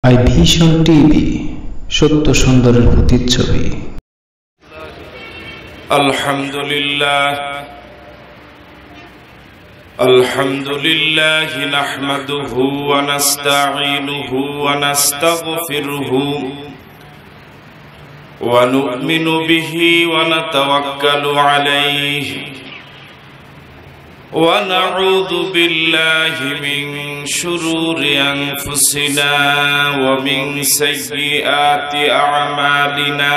I vision TV, সত্য সুন্দরের প্রতিচ্ছবি। আলহামদুলিল্লাহ নাহমাদুহু ওয়া নাস্তাঈনুহু ওয়া নাস্তাগফিরুহু ওয়া নু'মিনু বিহি ওয়া নাতাওয়াক্কালু আলাইহি ওয়া নাউযু বিল্লাহি মিন শুরুরি আনফুসিনা ওয়া মিন সাইয়্যাতি আ'মালিনা।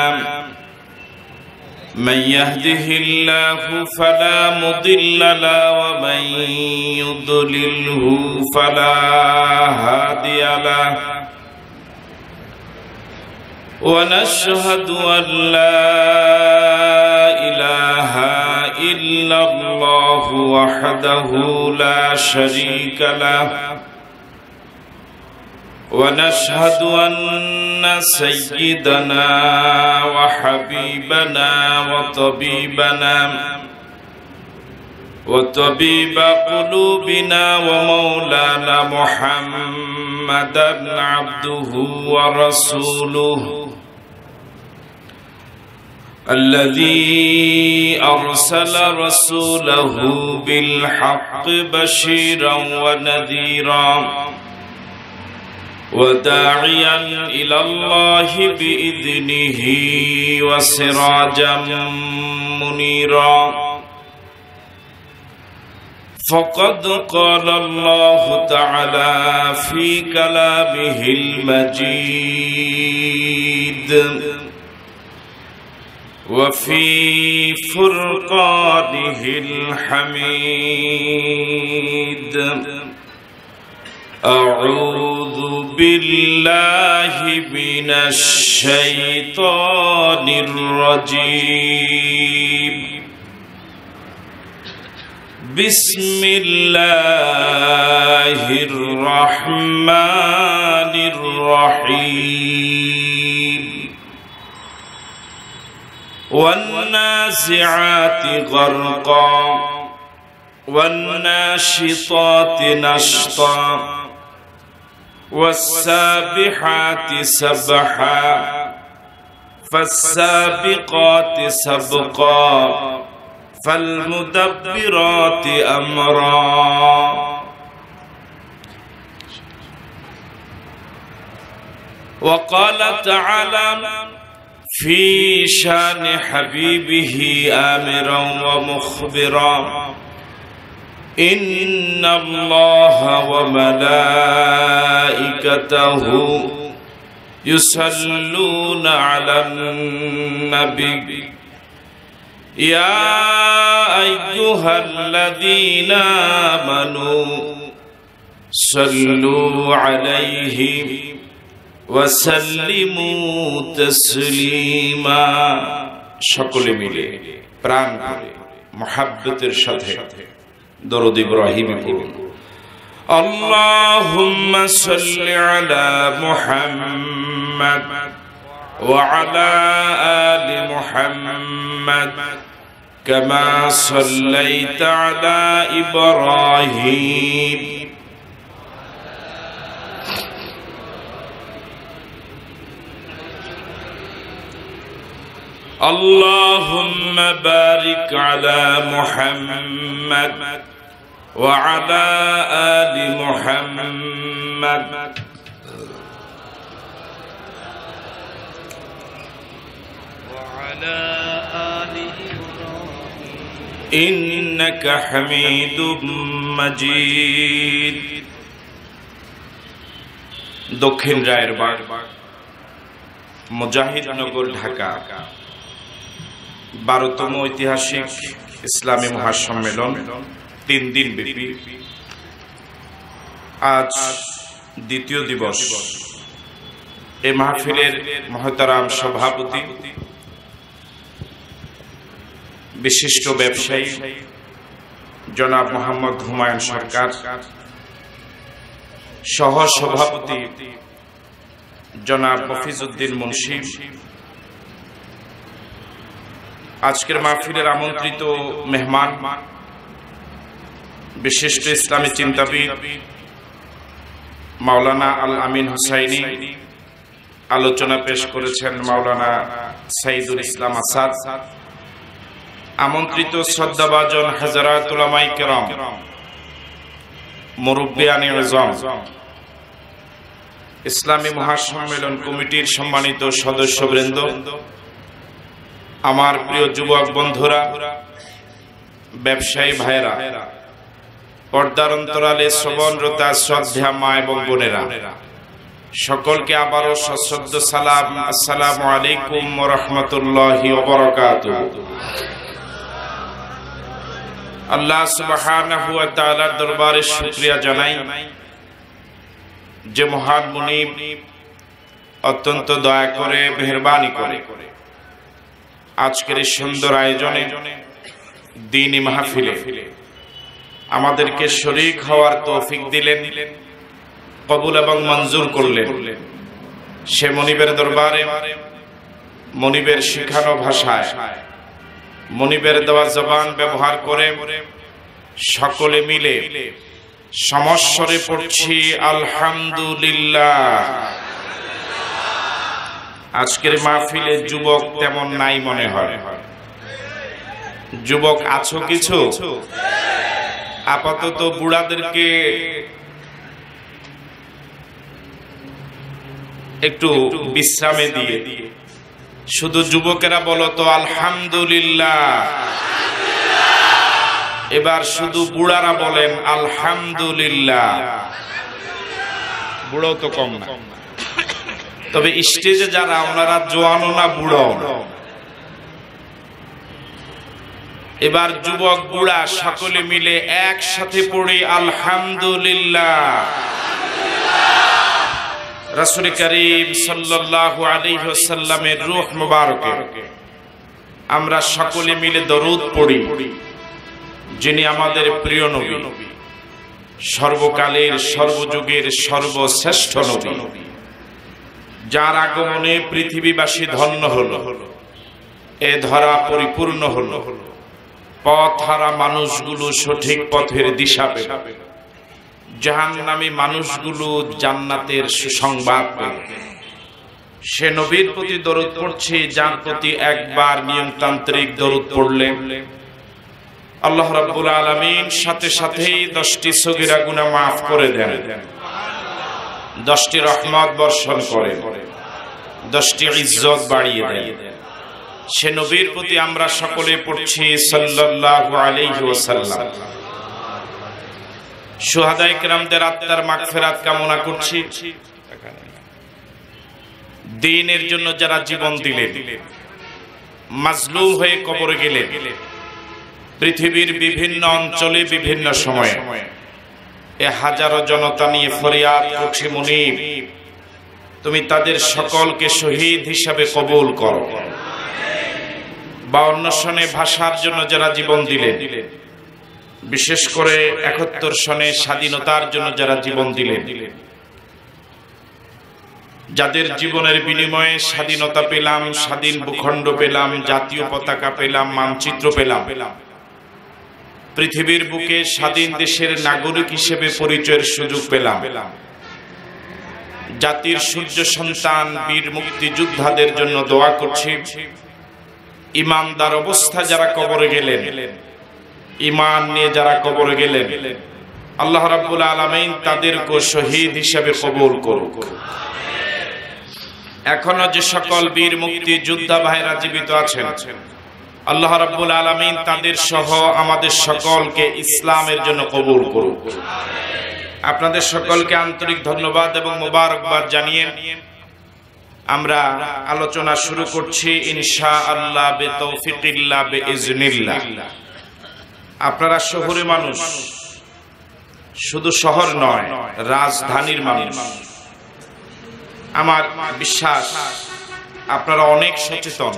من يهده الله فلا مضل له ومن يضلله فلا هادي له، ونشهد أن لا إله إلا الله وحده لا شريك له، ونشهد أن سيدنا وحبيبنا وطبيب قلوبنا ومولانا محمدا عبده ورسوله الذي أرسل رسوله بالحق بشيرا ونذيرا وداعيا إلى الله بإذنه وسراجا منيرا. فقد قال الله تعالى في كلامه المجيد وفي فرقانه الحميد: أعوذ بالله من الشيطان الرجيم. بسم الله الرحمن الرحيم. والنازعات غرقا والناشطات نشطا والسابحات سبحا فالسابقات سبقا فالمدبرات أمرا. وقال تعالى في شان حبيبه آمرا ومخبرا: إن الله وملائكته يصلون على النبي يا أيها الذين آمنوا صلوا عليه وسلموا تسليما. সকলে মিলে প্রাণ ভরে মুহাব্বতের সাথে দরুদ ইব্রাহিমী পড়ুন। আল্লাহুম্মা সাল্লি আলা মুহাম্মাদ ওয়া আলা আলি মুহাম্মাদ কামা সাল্লাইতা আলা ইব্রাহিম اللهم بارك على محمد وعلى آل محمد وعلى آل إنك حميد مجيد. দক্ষিণ রায়েরবাগ, মুজাহিদনগর, ঢাকা 12তম ঐতিহাসিক ইসলামী মহাসম্মেলন 3 দিন ব্যাপী আজ দ্বিতীয় দিবস। এই মাহফিলের মহতারাম সভাপতি, বিশিষ্ট ব্যবসায়ী জনাব মোহাম্মদ হুমায়ুন সরকার, সহ সভাপতি জনাব মফিজউদ্দিন মুন্সি, আজকের মাহফিলের আমন্ত্রিত মেহমান, বিশিষ্ট ইসলামী চিন্তাবিদ মাওলানা আল আমিন হুসাইনি, আলোচনা পেশ করেছেন মাওলানা সাইদুল ইসলাম আসাদ। আমন্ত্রিত শ্রদ্ধাভাজন হাজারাত উলামায়ে কেরাম, মুরব্বিয়ানে আযম, ইসলামী মহাসম্মেলন কমিটির সম্মানিত সদস্যবৃন্দ, আমার প্রিয় যুবক বন্ধুরা, ব্যবসায়ী ভাইরা, পর্দার অন্তরালে শ্রবণরতা শ্রদ্ধা মা এবং বোনেরা, সকলকে আবারও সশ্রদ্ধ সালাম, আসসালামু আলাইকুম ওয়া রাহমাতুল্লাহি ওয়া বারাকাতুহু। আল্লাহ সুবহানাহু ওয়া তাআলার দরবারে শুকরিয়া জানাই যে মহান মুনিব অত্যন্ত দয়া করে মেহেরবানি করে আজকের এই সুন্দর আয়োজনে দ্বীনি মাহফিলে আমাদেরকে শরীক হওয়ার তৌফিক দিলেন, কবুল এবং মঞ্জুর করলেন। সে মনিবের দরবারে মনিবের শিখানো ভাষায় মনিবের দেওয়া জবান ব্যবহার করে সকলে মিলে সমস্বরে পড়ছি আলহামদুলিল্লাহ। আজকের মাহফিলে যুবক তেমন নাই মনে হয়। যুবক আছো কিছু? আপাতত বুড়াদেরকে একটু বিশ্রামে দিয়ে শুধু যুবকেরা বলো তো আলহামদুলিল্লাহ। এবার শুধু বুড়ারা বলেন আলহামদুলিল্লাহ। বুড়ো তো কম না, তবে স্টেজে যারা ওনারা জোয়ানো না বুড়ো। এবার যুবক বুড়া সকলে মিলে একসাথে পড়ি আলহামদুলিল্লাহ। রাসূল করিম সাল্লাল্লাহু আলাইহি ওয়াসাল্লামের রূহ মুবারকে আমরা সকলে মিলে দরুদ পড়ি, যিনি আমাদের প্রিয় নবী, সর্বকালের সর্বযুগের সর্বশ্রেষ্ঠ নবী, যার আগমনে পৃথিবীবাসী ধন্য হলো, এ ধরা পরিপূর্ণ হলো, পথহারা মানুষগুলো সঠিক পথের দিশা পেল, জাহান্নামী মানুষগুলো জান্নাতের সুসংবাদ পেল। সে নবীর প্রতি দরুদ পড়ছি, যার প্রতি একবার নিয়মতান্ত্রিক দরুদ পড়লে আল্লাহ রাব্বুল আলামিন সাথে সাথেই 10টি সগীরা গুনাহ মাফ করে দেন, 10টি রহমত বর্ষণ করেন, 10টি ইজ্জত বাড়িয়ে দেন। সে নবীর প্রতি আমরা সকলে পড়ছি সাল্লাল্লাহু আলাইহি ওয়াসাল্লাম। শুহাদায়ে কেরামদের আত্মার মাগফিরাত কামনা করছি। দ্বীনের জন্য যারা জীবন দিলেন, মাজলুম হয়ে কবরে গেলেন, পৃথিবীর বিভিন্ন অঞ্চলে বিভিন্ন সময়ে এ হাজারো জনতা নিয়ে ফরিয়াদ করছি, মুনিব তুমি তাদের সকলকে শহীদ হিসাবে কবুল করো। 52 সনে ভাষার জন্য যারা জীবন দিলেন, বিশেষ করে 71 সনে স্বাধীনতার জন্য যারা জীবন দিলেন, যাদের জীবনের বিনিময়ে স্বাধীনতা পেলাম, স্বাধীন ভূখণ্ড পেলাম, জাতীয় পতাকা পেলাম, মানচিত্র পেলাম, পৃথিবীর বুকে স্বাধীন দেশের নাগরিক হিসেবে পরিচয়ের সুযোগ পেলাম, জাতির সূর্য সন্তান বীর মুক্তিযোদ্ধাদের জন্য দোয়া করছি। ইমানদার অবস্থা যারা কবরে গেলেন, ঈমান নিয়ে যারা কবরে গেলেন, আল্লাহ রাব্বুল আলামিন তাদেরকে শহীদ হিসেবে কবুল করুক। এখনো যে সকল বীর মুক্তিযোদ্ধা ভাইরা জীবিত আছেন, আল্লাহ রাব্বুল আলামিন তাদের সহ আমাদের সকলকে ইসলামের জন্য কবুল করুক। আপনাদের সকলকে আন্তরিক ধন্যবাদ এবং মোবারকবাদ জানিয়ে আমরা আলোচনা শুরু করছি ইনশাআল্লাহ বিতৌফিকিল্লাহ বিইজনিল্লাহ। আপনারা শহরের মানুষ, শুধু শহর নয়, রাজধানীর মানুষ। আমার বিশ্বাস আপনারা অনেক সচেতন।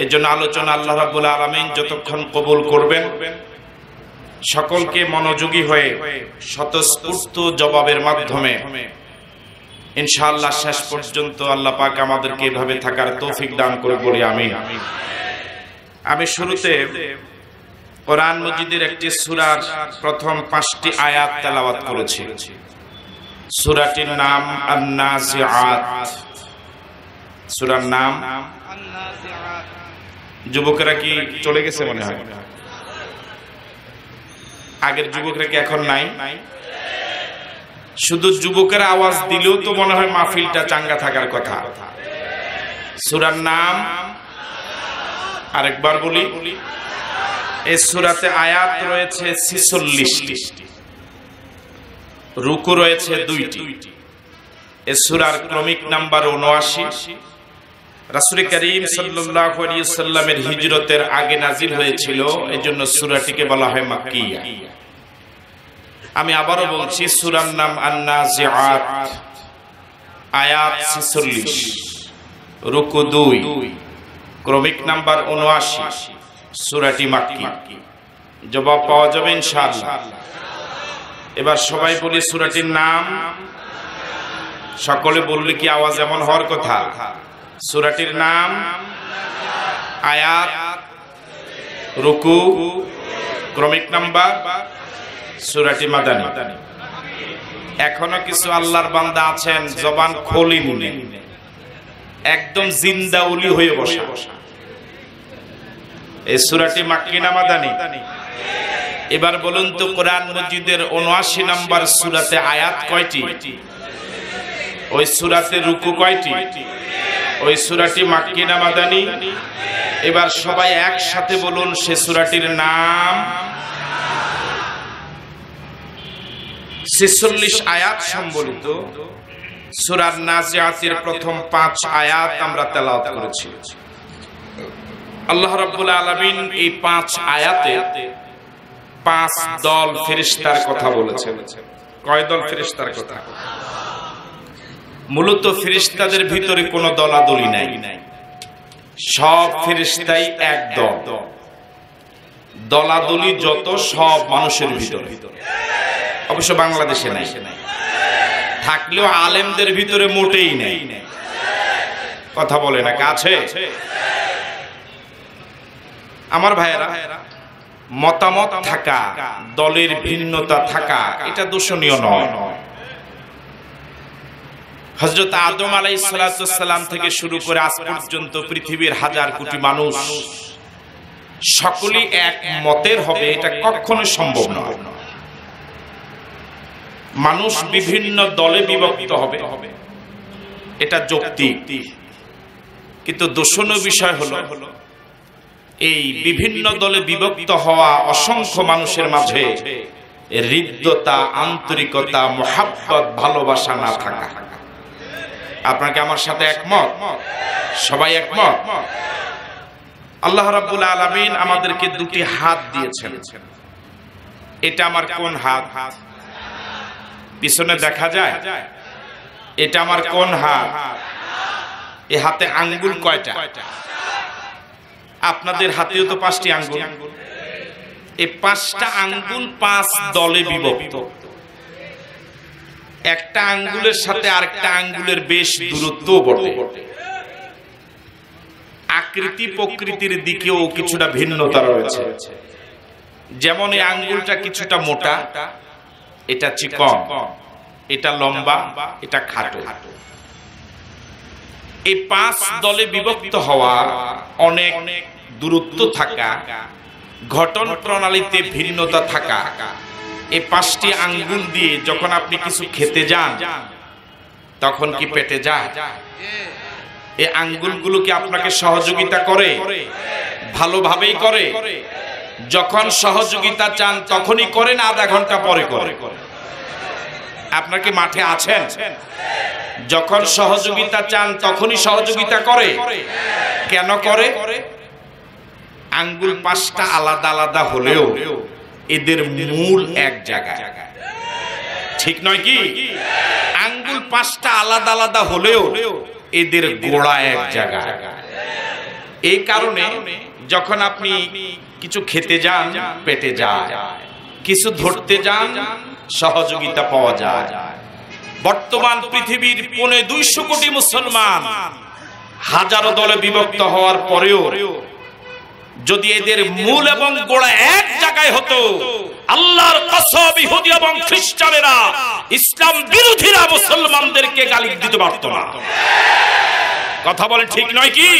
এই জন্য আলোচনা আল্লাহ রাব্বুল আলামিন যতক্ষণ কবুল করবেন, সকলকে মনোযোগী হয়ে স্বতঃস্ফূর্ত জবাবের মাধ্যমে ইনশাআল্লাহ শেষ পর্যন্ত আল্লাহ পাক আমাদেরকে এভাবে থাকার তৌফিক দান করে বলি আমিন। আমি শুরুতে কোরআন মজিদের একটি সূরার প্রথম 5টি আয়াত তেলাওয়াত করেছি। সূরাটির নাম আন-নাজিআত। সূরার নাম আন-নাজিআত। যুবকেরা কি চলে গেছে মনে হয়? আগের যুবকরা কি এখন নাই? শুধু যুবকেরা আওয়াজ দিলেও তো মনে হয় মাহফিলটা চাঙ্গা থাকার কথা। সূরার নাম আরেকবার বলি, এই সূরাতে আয়াত রয়েছে 46টি, রুকু রয়েছে 2টি। এই সূরার ক্রমিক নাম্বার 79। রাসূল করিম সাল্লাল্লাহু আলাইহি ওয়াসাল্লামের হিজরতের আগে নাজিল হয়েছিল, এজন্য সূরাটিকে বলা হয় মাক্কিয়া। আমি আবারও বলছি, সূরার নাম আন-নাজিআত, আয়াত 46, রুকু 2, ক্রমিক নাম্বার 79। সূরাটি মাক্কি। জবাব পাওয়া যাবে ইনশাআল্লাহ। এবার সবাই বলি সূরাটির নাম। সকলে বললে কি আওয়াজ এমন হওয়ার কথা? সূরাটির নাম, আয়াত, রুকু, ক্রমিক নাম্বার। সূরাটি মাদানী। এখনো কিছু আল্লাহর বান্দা আছেন জবান খোলেনি, একদম জিন্দা উলি হয়ে বসা। এই সূরাটি মাক্কি না মাদানী? এবার বলুন তো, কোরআন মজিদের 79 নম্বর সূরাতে আয়াত কয়টি? ওই সূরাতে রুকু কয়টি? ওই সূরাটি মাক্কি না মাদানী? এবার সবাই একসাথে বলুন সে সূরাটির নাম। 46 আয়াত সম্বলিত সূরা নাজিআতের প্রথম 5 আয়াত আমরা তেলাওয়াত করেছি। আল্লাহ রাব্বুল আলামিন এই 5 আয়াতে 5 দল ফেরেশতার কথা বলেছেন। কয় দল ফেরেশতার কথা? মূলত ফেরেশতাদের ভিতরে কোনো দলাদলি নাই, সব ফেরেশতাই এক দল। দলাদলি যত সব মানুষের ভিতরে, অবশ্য বাংলাদেশে নাই, থাকলেও আলেমদের ভিতরে মোটেই নেই। কথা বলে না, কাছে আমার ভাইয়েরা, মতামত থাকা, দলের ভিন্নতা থাকা, এটা দূষণীয় নয়। হযরত আদম আলাইহিস সালাম থেকে শুরু করে আজ পর্যন্ত পৃথিবীর হাজার কোটি মানুষ সকলেই এক মতের হবে, এটা কখনো সম্ভব নয়। মানুষ বিভিন্ন দলে বিভক্ত হবে, এটা যৌক্তিক। কিন্তু দূষণীয় বিষয় হলো এই বিভিন্ন দলে বিভক্ত হওয়া অসংখ্য মানুষের মাঝে হৃদ্যতা, আন্তরিকতা, মুহাব্বত, ভালোবাসা না থাকা। আপনাকে আমার সাথে একমত? সবাই একমত? আল্লাহ রাব্বুল আলামিন আমাদেরকে দুটি হাত দিয়েছেন। এটা আমার কোন হাত? পিছনে দেখা যায়? এটা আমার কোন হাত? এই হাতে আঙ্গুল কয়টা? আপনাদের হাতেও তো 5টি আঙ্গুল। এই 5টা আঙ্গুল 5 দলে বিভক্ত। একটা আঙ্গুলের সাথে আরেকটা আঙ্গুলের বেশ দূরত্ব বটে। আকৃতি প্রকৃতির দিকেও কিছুটা ভিন্নতা রয়েছে। যেমন এই আঙ্গুলটা কিছুটা মোটা, এটা চিকন, এটা লম্বা, এটা খাটো। এই 5 দলে বিভক্ত হওয়া, অনেক দূরত্ব থাকা, গঠন প্রণালীতে ভিন্নতা থাকা, এই 5টি আঙ্গুল দিয়ে যখন আপনি কিছু খেতে যান তখন কি পেটে যায়? এই আঙ্গুলগুলো কি আপনাকে সহযোগিতা করে? ভালোভাবেই করে। যখন সহযোগিতা চান তখনই করে না আধা ঘন্টা পরে করে? আপনার কি মাঠে আছেন? যখন সহযোগিতা চান তখনই সহযোগিতা করে। কেন করে? আঙ্গুল 5টা আলাদা আলাদা হলেও এদের মূল এক জায়গায়, ঠিক নয় কি? আঙ্গুল 5টা আলাদা আলাদা হলেও এদের গোড়া এক জায়গায়। এই কারণে যখন আপনি কিছু খেতে যান পেটে যায়, কিছু ধরতে যান সহযোগিতা পাওয়া যায়। বর্তমান পৃথিবীর 250 কোটি মুসলমান হাজারো দলে বিভক্ত হওয়ার পরেও যদি এদের মূল এবং গোড়া এক জায়গায় হতো, আল্লাহর কসম সব ইহুদি এবং খ্রিস্টানেরা, ইসলাম বিরোধীরা মুসলমানদেরকে গালি দিতে পারত না। কথা বলে ঠিক নয় কি?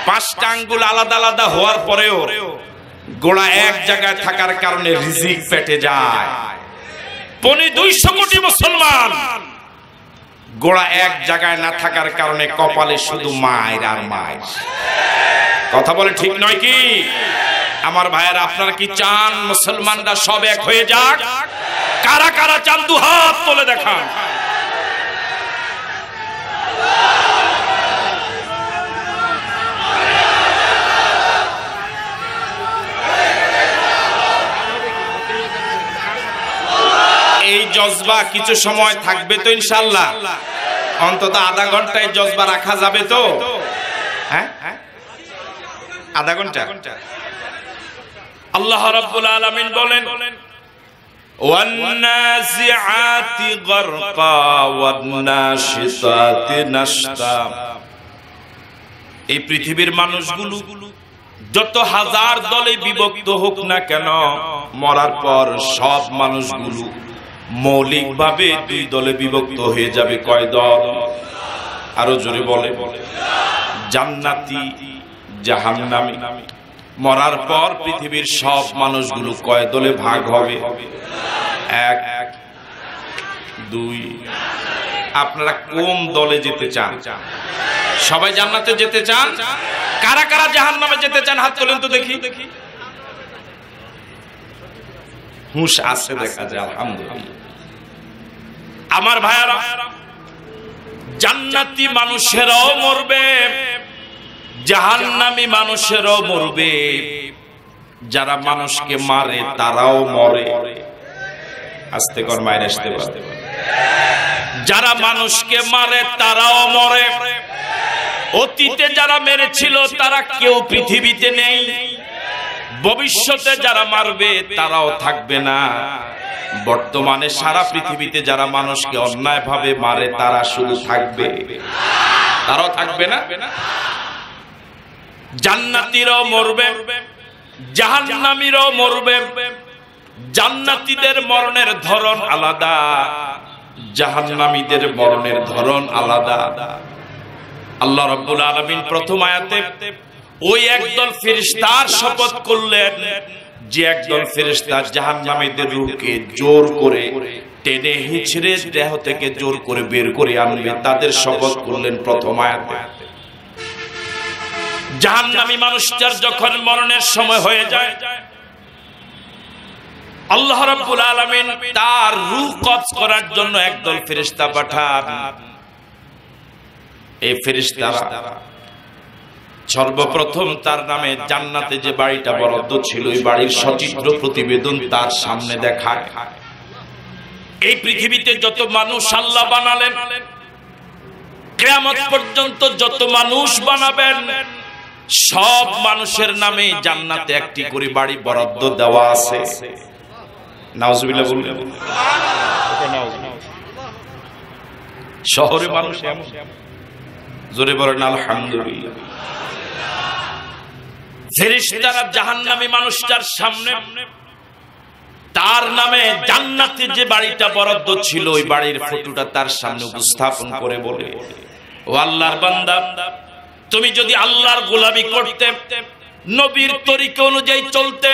5টা আঙ্গুল আলাদা আলাদা হওয়ার পরেও গোড়া এক জায়গায় থাকার কারণে রিজিক পেটে যায়। 250 কোটি মুসলমান, গোড়া এক জায়গায় না থাকার কারণে কপালে শুধু মায়ের আর মায়ের। কথা বলে ঠিক নয় কি? আমার ভাইয়েরা, আপনারা কি চান মুসলমানরা সব এক হয়ে যাক? কারা কারা চান দুহাত তুলে দেখান। এই জজবা কিছু সময় থাকবে তো ইনশাআল্লাহ? অন্তত আধা ঘন্টায় জজবা রাখা যাবে তো? হ্যাঁ, আধা ঘন্টা। আল্লাহ রাব্বুল আলামিন বলেন, ওয়ান্নাজিআতি গারকা ওয়ান্নাশিতাতি নাশতা। এই পৃথিবীর মানুষগুলো যত হাজার দলে বিভক্ত হোক না কেন, মরার পর সব মানুষগুলো মৌলিকভাবে 2 দলে বিভক্ত হয়ে যাবে। কয় দল? আরো জোরে বলে। জান্নাতি, জাহান্নামী। মরার পর পৃথিবীর সব মানুষগুলো কয় দলে ভাগ হবে? 1, 2। আপনারা কোন দলে যেতে চান? সবাই জান্নাতে যেতে চান? কারা কারা জাহান্নামে যেতে চান হাত তোলেন তো দেখি। হুঁশ আছে দেখা যায়, আলহামদুলিল্লাহ। আমার ভাইয়ারা, জান্নাতি মানুষেরাও মরবে, জাহান্নামী মানুষেরাও মরবে। যারা মানুষকে মারে তারাও মরে। আস্তে কর, মায়ের আসতে পারে। যারা মানুষকে মারে তারাও মরে। অতীতে যারা মেরেছিল তারা কেউ পৃথিবীতে নেই। ভবিষ্যতে যারা মারবে তারাও থাকবে না। বর্তমানে সারা পৃথিবীতে যারা মানুষকে অন্যায়ভাবে মারে তারা শুধু থাকবে, তারাও থাকবে না। জান্নাতীরাও মরবে, জাহান্নামীরাও মরবে। জান্নাতীদের মরণের ধরন আলাদা, জাহান্নামীদের মরণের ধরন আলাদা। আল্লাহ রাব্বুল আলামিন প্রথম আয়াতে ওই একদল ফেরেশতার শপথ করলেন যে একদল ফেরেশতা জাহান্নামীদের রূহকে জোর করে টেনে হিচড়ে দেহ থেকে জোর করে বের করে আনবে, তাদের শপথ করলেন প্রথম আয়াতে। জাহান্নামী মানুষটার যখন মরণের সময় হয়ে যায়, আল্লাহ রাব্বুল আলামিন তার রূহ কবজ করার জন্য একদল ফেরেশতা পাঠান। এই ফেরেশতারা সর্বপ্রথম তার নামে জান্নাতে যে বাড়িটা বরাদ্দ ছিল ওই বাড়ির সচিত্র প্রতিবেদন তার সামনে দেখায়। এই পৃথিবীতে যত মানুষ আল্লাহ বানালেন, কিয়ামত পর্যন্ত যত মানুষ বানাবেন, সব মানুষের নামে জান্নাতে একটি করে বাড়ি বরাদ্দ দেওয়া আছে। নাউজুবিল্লাহ বললেন। শহরে মানুষ এমন, জোরে বলেন আলহামদুলিল্লাহ। ফেরেশতারা জাহান্নামী মানুষটার সামনে তার নামে জান্নাতে যে বাড়িটা বরাদ্দ ছিল ওই বাড়ির ফটোটা তার সামনে উপস্থাপন করে বলে, ও আল্লাহর বান্দা, তুমি যদি আল্লাহর গোলামি করতে, নবীর তরিকা অনুযায়ী চলতে,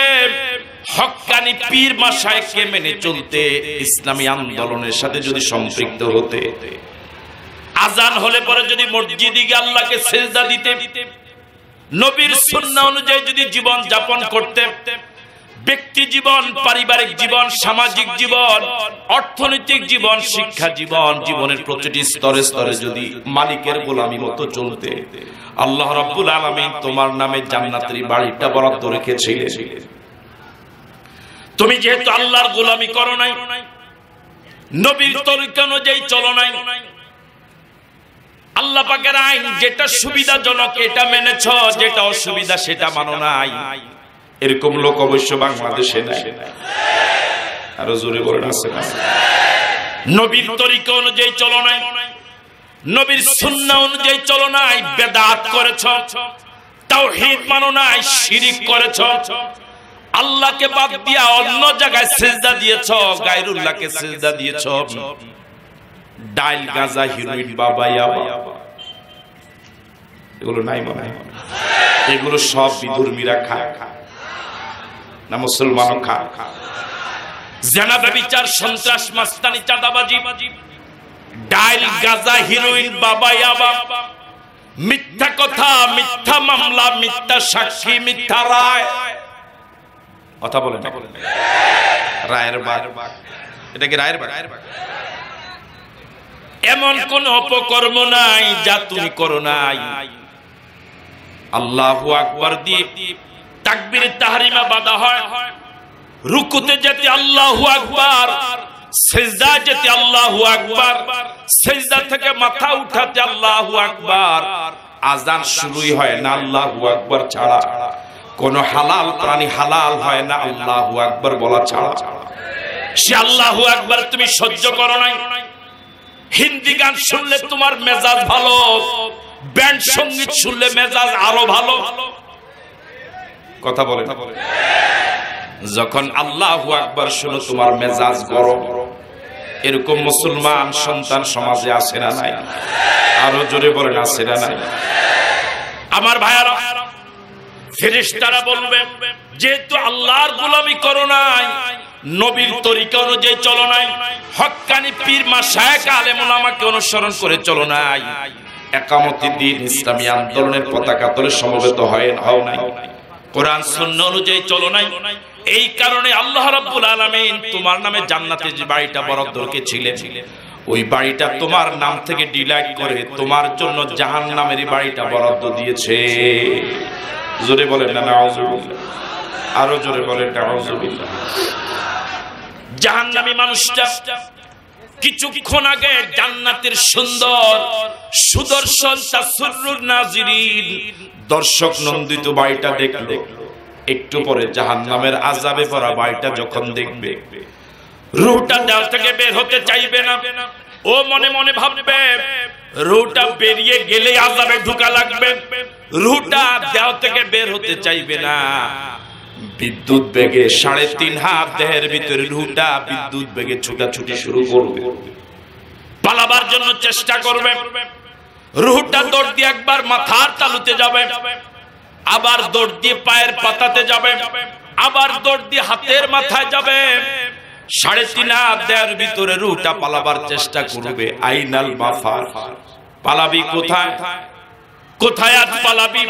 হক্কানি পীর মাশায়েখকে মেনে চলতে, ইসলামী আন্দোলনের সাথে যদি সম্পৃক্ত হতে, আজান হলে পরে যদি মসজিদে গিয়ে আল্লাহকে সিজদা দিতে, নবীর সুন্নাহ অনুযায়ী যদি জীবন যাপন করতে, ব্যক্তি জীবন, পারিবারিক জীবন, সামাজিক জীবন, অর্থনৈতিক জীবন, শিক্ষা জীবন, জীবনের প্রতিটি স্তরে স্তরে যদি মালিকের গোলামি মতো চলতে, আল্লাহ রাব্বুল আলামিন তোমার নামে জান্নাতের বাড়িটা বরাদ্দ রেখেছিলেন। তুমি যেহেতু আল্লাহর গোলামি করো নাই, নবীর তরিকা অনুযায়ী চলো নাই, আল্লাহ পাকের আইন যেটা সুবিধাজনক এটা মেনেছ, যেটা অসুবিধা সেটা মানো নাই, এরকম লোক অবশ্য বাংলাদেশে নাই। আরো জোরে বলেন আছে না? নবীর তরিকা অনুযায়ী চলো নাই, নবীর সুন্নাহ অনুযায়ী চলো নাই, বেদাত করেছ, তাওহীদ মানো নাই, শিরিক করেছ, আল্লাহকে বাদ দিয়া অন্য জায়গায় সিজদা দিয়েছো, গায়রুল্লাহকে সিজদা দিয়েছো। ডাইল, গাঁজা, হিরোইন, বাবা ইয়াবা, এগুলো নাই মনে হয়? এগুলো সব বিধর্মীরা খায় না মুসলমানও খায়। জেনা, ব্যভিচার, সন্ত্রাস, মাস্তানি, চাঁদাবাজি, ডাইল, গাঁজা, হিরোইন, বাবা ইয়াবা, মিথ্যা কথা, মিথ্যা মামলা, মিথ্যা সাক্ষী, মিথ্যা রায়। কথা বলেন রায়ের বাগ, এটা কি রায়ের বাগ? এমন কোন অপকর্ম নাই যা তুমি করো নাই। আল্লাহু আকবার দিয়ে তাকবীর তাহরিমা বাঁধা হয়, রুকুতে যেতে আল্লাহু আকবার, সিজদা যেতে আল্লাহু আকবার, সিজদা থেকে মাথা উঠাতে আল্লাহু আকবার। আযান শুরুই হয় না আল্লাহু আকবার ছাড়া। কোন হালাল প্রাণী হালাল হয় না আল্লাহু আকবার বলা ছাড়া। সে আল্লাহু আকবার তুমি সহ্য করো নাই। হিন্দি গান শুনলে তোমার মেজাজ ভালো, ব্যান্ড সঙ্গীত শুনলে মেজাজ আরো ভালো। কথা বলে যখন আল্লাহু আকবার শুনো তোমার মেজাজ গরম। এরকম মুসলমান সন্তান সমাজে আছে না নাই? আরো জোরে বলেন আছে না নাই? আমার ভাইয়ারা, ফেরেশতারা বলবে যেহেতু আল্লাহর গোলামি করো নাই, নবীর তরিকা অনুযায়ী চলো নাই, হক্কানি পীর মাশায়েখ আলেম ওলামাকে অনুসরণ করে চলো নাই, একামতের দিন ইসলামী আন্দোলনের পতাকা তলে সমবেত হও নাই, কোরআন সুন্নাহ অনুযায়ী চলো নাই, এই কারণে আল্লাহ রাব্বুল আলামিন তোমার নামে জান্নাতে যে বাড়িটা বরাদ্দ রেখেছিলেন, ওই বাড়িটা তোমার নাম থেকে ডিলাইট করে তোমার জন্য জাহান্নামের বাড়িটা বরাদ্দ দিয়েছে। জোরে বলেন না নাউজুবিল্লাহ, আরো জোরে বলেন নাউজুবিল্লাহ। জাহান্নামী মানুষটা কিছুক্ষণ আগে জান্নাতের সুন্দর সুদর্শন তাসুরুর নাজিরিন দর্শক নন্দিত বাড়িটা দেখলো, একটু পরে জাহান্নামের আযাবে ভরা বাড়িটা যখন দেখবে, রূহটা দেহ থেকে বের হতে চাইবে না। ও মনে মনে ভাববে রূহটা বেরিয়ে গেলে আযাবে ঢোকা লাগবে, রূহটা দেহ থেকে বের হতে চাইবে না। বিদ্যুৎ বেগে 3.5 হাত দেহের ভিতরে রূহটা বিদ্যুৎ বেগে ছুটাছুটি শুরু করবে, পালাবার জন্য চেষ্টা করবে। রূহটা দৌড় দিয়ে একবার মাথার তালুতে যাবে, আবার দৌড় দিয়ে পায়ের পাতাতে যাবে, আবার দৌড় দিয়ে হাতের মাথায় যাবে। 3.5 হাত দেহের ভিতরে রূহটা পালাবার চেষ্টা করবে। আইনাল মাফার, পালাবি কোথায়? কোথায় আজ পালাবি?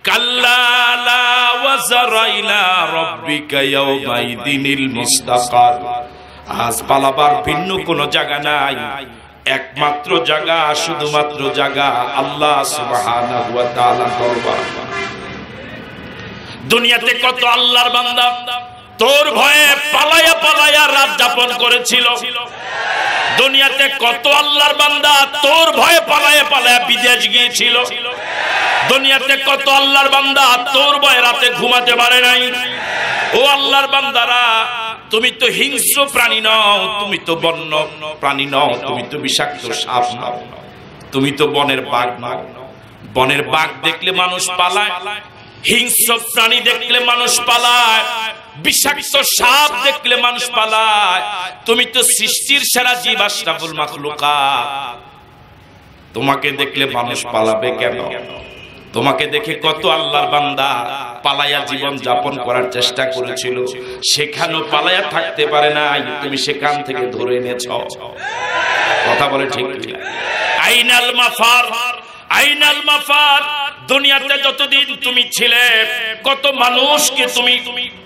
কাল্লা লা ওয়াজরা ইলা রাব্বিকা ইয়াওমাইদিনিল মুস্তাকার। আজ পালাবার ভিন্ন কোনো জায়গা নাই, একমাত্র জায়গা, শুধুমাত্র জায়গা আল্লাহ সুবহানাহু ওয়া তাআলার দরবার। দুনিয়াতে কত আল্লাহর বান্দা তোর ভয়ে পালায়া পালায়া রাত যাপন করেছিল। দুনিয়াতে কত আল্লাহর বান্দা তোর ভয়ে পালায়া পালায়া বিদেশ গিয়েছিল। দুনিয়াতে কত আল্লাহর বান্দা তোর ভয়ে রাতে ঘুমাতে পারে নাই। ও আল্লাহর বান্দারা, তুমি তো হিংস্র প্রাণী নও, তুমি তো বন্য প্রাণী নও, তুমি তো বিষাক্ত সাপ নও, তুমি তো বনের বাঘ নও। বনের বাঘ দেখলে মানুষ পালায়, হিংস্র প্রাণী দেখলে মানুষ পালায়, বিষাক্ত সাপ দেখলে মানুষ পালায়। তুমি তো সৃষ্টির সেরা জীব, আশরাফুল মাখলুকাত। তোমাকে দেখলে মানুষ পালাবে কেন? তোমাকে দেখে কত আল্লাহর বান্দা পালায়া জীবন যাপন করার চেষ্টা করেছিল, সেখানেও পালায়া থাকতে পারে নাই, তুমি সেখান থেকে ধরে এনেছো। কথা বলে ঠিক কিনা? আইনাল মাফার, আইনাল মাফার। দুনিয়াতে যতদিন তুমি ছিলে কত মানুষকে তুমি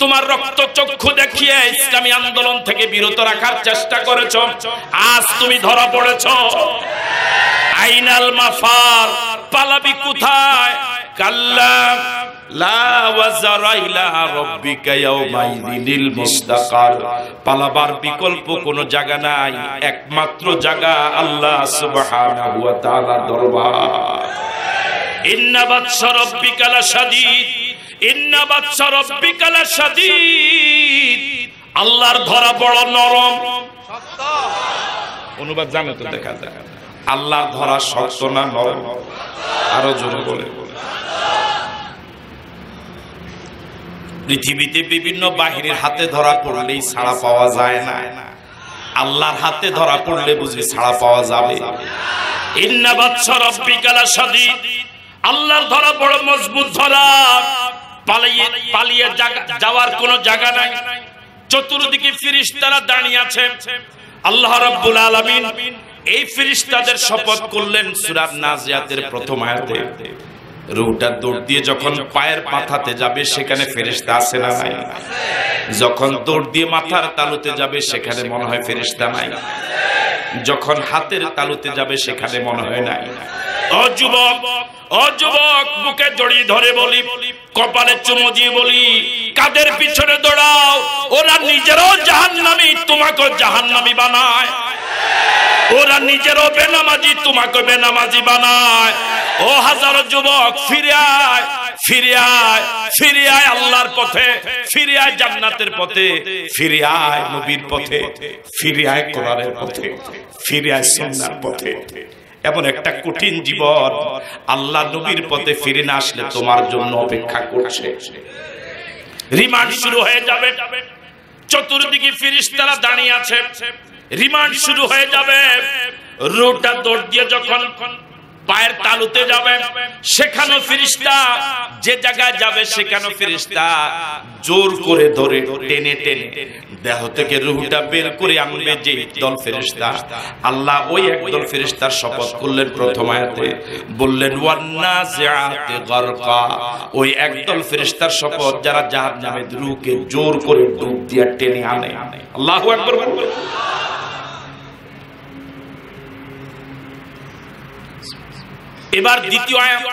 তোমার রক্ত চক্ষু দেখিয়ে ইসলামী আন্দোলন থেকে বিরত রাখার চেষ্টা করেছো, আজ তুমি ধরা পড়েছো। আইনাল মাফার, পালাবি কোথায়? কাল্লা লা ওয়াজরা ইলা রাব্বিকা ইয়াওমাইদিনিল মুস্তাকার। পালাবার বিকল্প কোনো জায়গা নাই, একমাত্র জায়গা আল্লাহ সুবহানাহু ওয়া তাআলার দরবার। ইন্না বাতশা রাব্বিকা লাশাদীদ, ইন্না বাতশা রাব্বিকা লাশাদীদ। আল্লাহর ধরা বড় নরম। শক্ত অনুবাদ জানো তো? দেখা যায় আল্লাহর ধরা শক্ত না নরম? আরো জোরে বলে। পৃথিবীতে বিভিন্ন বাহিরের হাতে ধরা পড়লেই ছাড়া পাওয়া যায় না, আল্লাহর হাতে ধরা পড়লে বুঝি ছাড়া পাওয়া যাবে। ইন্না বাতশা রাব্বিকা লাশাদীদ, আল্লাহর ধরা বড় মজবুত ধরা, পালিয়ে যাওয়ার কোনো জায়গা নাই। চতুর্দিকে ফেরেশতারা দাঁড়িয়ে আছে। আল্লাহ রাব্বুল আলামিন এই ফেরেশতাদের শপথ করলেন সূরা নাজিয়াতের প্রথম আয়াতে। রূহটা দৌড় দিয়ে যখন পায়ের মাথাতে যাবে সেখানে ফেরেশতা আছে না নাই? যখন দৌড় দিয়ে মাথার তালুতে যাবে সেখানে মনে হয় ফেরেশতা নাই, যখন হাতের তালুতে যাবে সেখানে মনে হয় নাই। ও যুবক, ও যুবক, বুকে জড়িয়ে ধরে বলি, কপালে চুমু দিয়ে বলি, কাদের পিছনে দৌড়াও? ওরা নিজেরও জাহান্নামী, তোমাকেও জাহান্নামী বানায়। ওরা নিজেরও বেনামাজি, তোমাকে বেনামাজি বানায়। ও হাজারো যুবক, ফিরে আয়, ফিরে আয়, ফিরে আয় আল্লাহর পথে, ফিরে আয় জান্নাতের পথে, ফিরে আয় নবীর পথে, ফিরে আয় কোরআনের পথে, ফিরে আয় সুন্নাহর পথে। এমন একটা কঠিন জীবন, আল্লাহ নবীর পথে ফিরে না আসলে তোমার জন্য অপেক্ষা করছে। রিমান্ড শুরু হয়ে যাবে, চতুর্দিকে ফেরেশতারা দাঁড়িয়ে আছে, রিমান্ড শুরু হয়ে যাবে। রূহটা দৌড় দিয়ে যখন পায়ের তালুতে যাবে সেখানেও ফেরেশতা, যে জায়গায় যাবে সেখানেও ফেরেশতা জোর করে ধরে টেনে টেনে দেহ থেকে রূহটা বের করে আনবে যে দল ফেরেশতা। আল্লাহ ওই একদল ফেরেশতার শপথ করলেন প্রথম আয়াতে, বললেন ওয়ান্নাজিআতি গারকা। ওই একদল ফেরেশতার শপথ যারা জাহান্নামের রূহকে জোর করে ডুব দিয়ে টেনে আনে। আল্লাহু আকবার। এবার দ্বিতীয় আয়াত,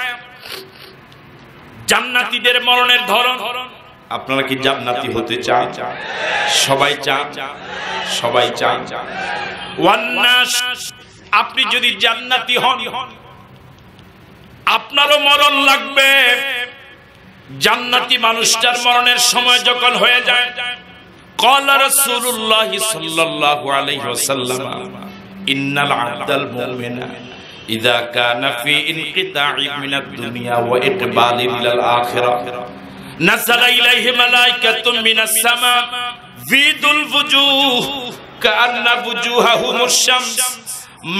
জান্নাতীদের মরণের ধরন। আপনারা কি জান্নাতি হতে চান? সবাই চান, সবাই চান। ওয়ান্নাস, আপনি যদি জান্নাতি হন আপনারও মরণ লাগবে। জান্নাতি মানুষটার মরণের সময় যখন হয়ে যায়, ক্বালা রাসূলুল্লাহ সাল্লাল্লাহু আলাইহি ওয়াসাল্লাম, ইন্নাল আবদাল মুমিনা ইযা কানা ফি ইনকিতা'i মিনাদ দুনিয়া ওয়া ইকবালি ইলাল আখিরাহ নাযালা ইলাইহি মালাইকাতুম মিনাস সামা যীদুল ওয়ুজুহ কাআন্না ওয়ুজুহাহুমুশ শামস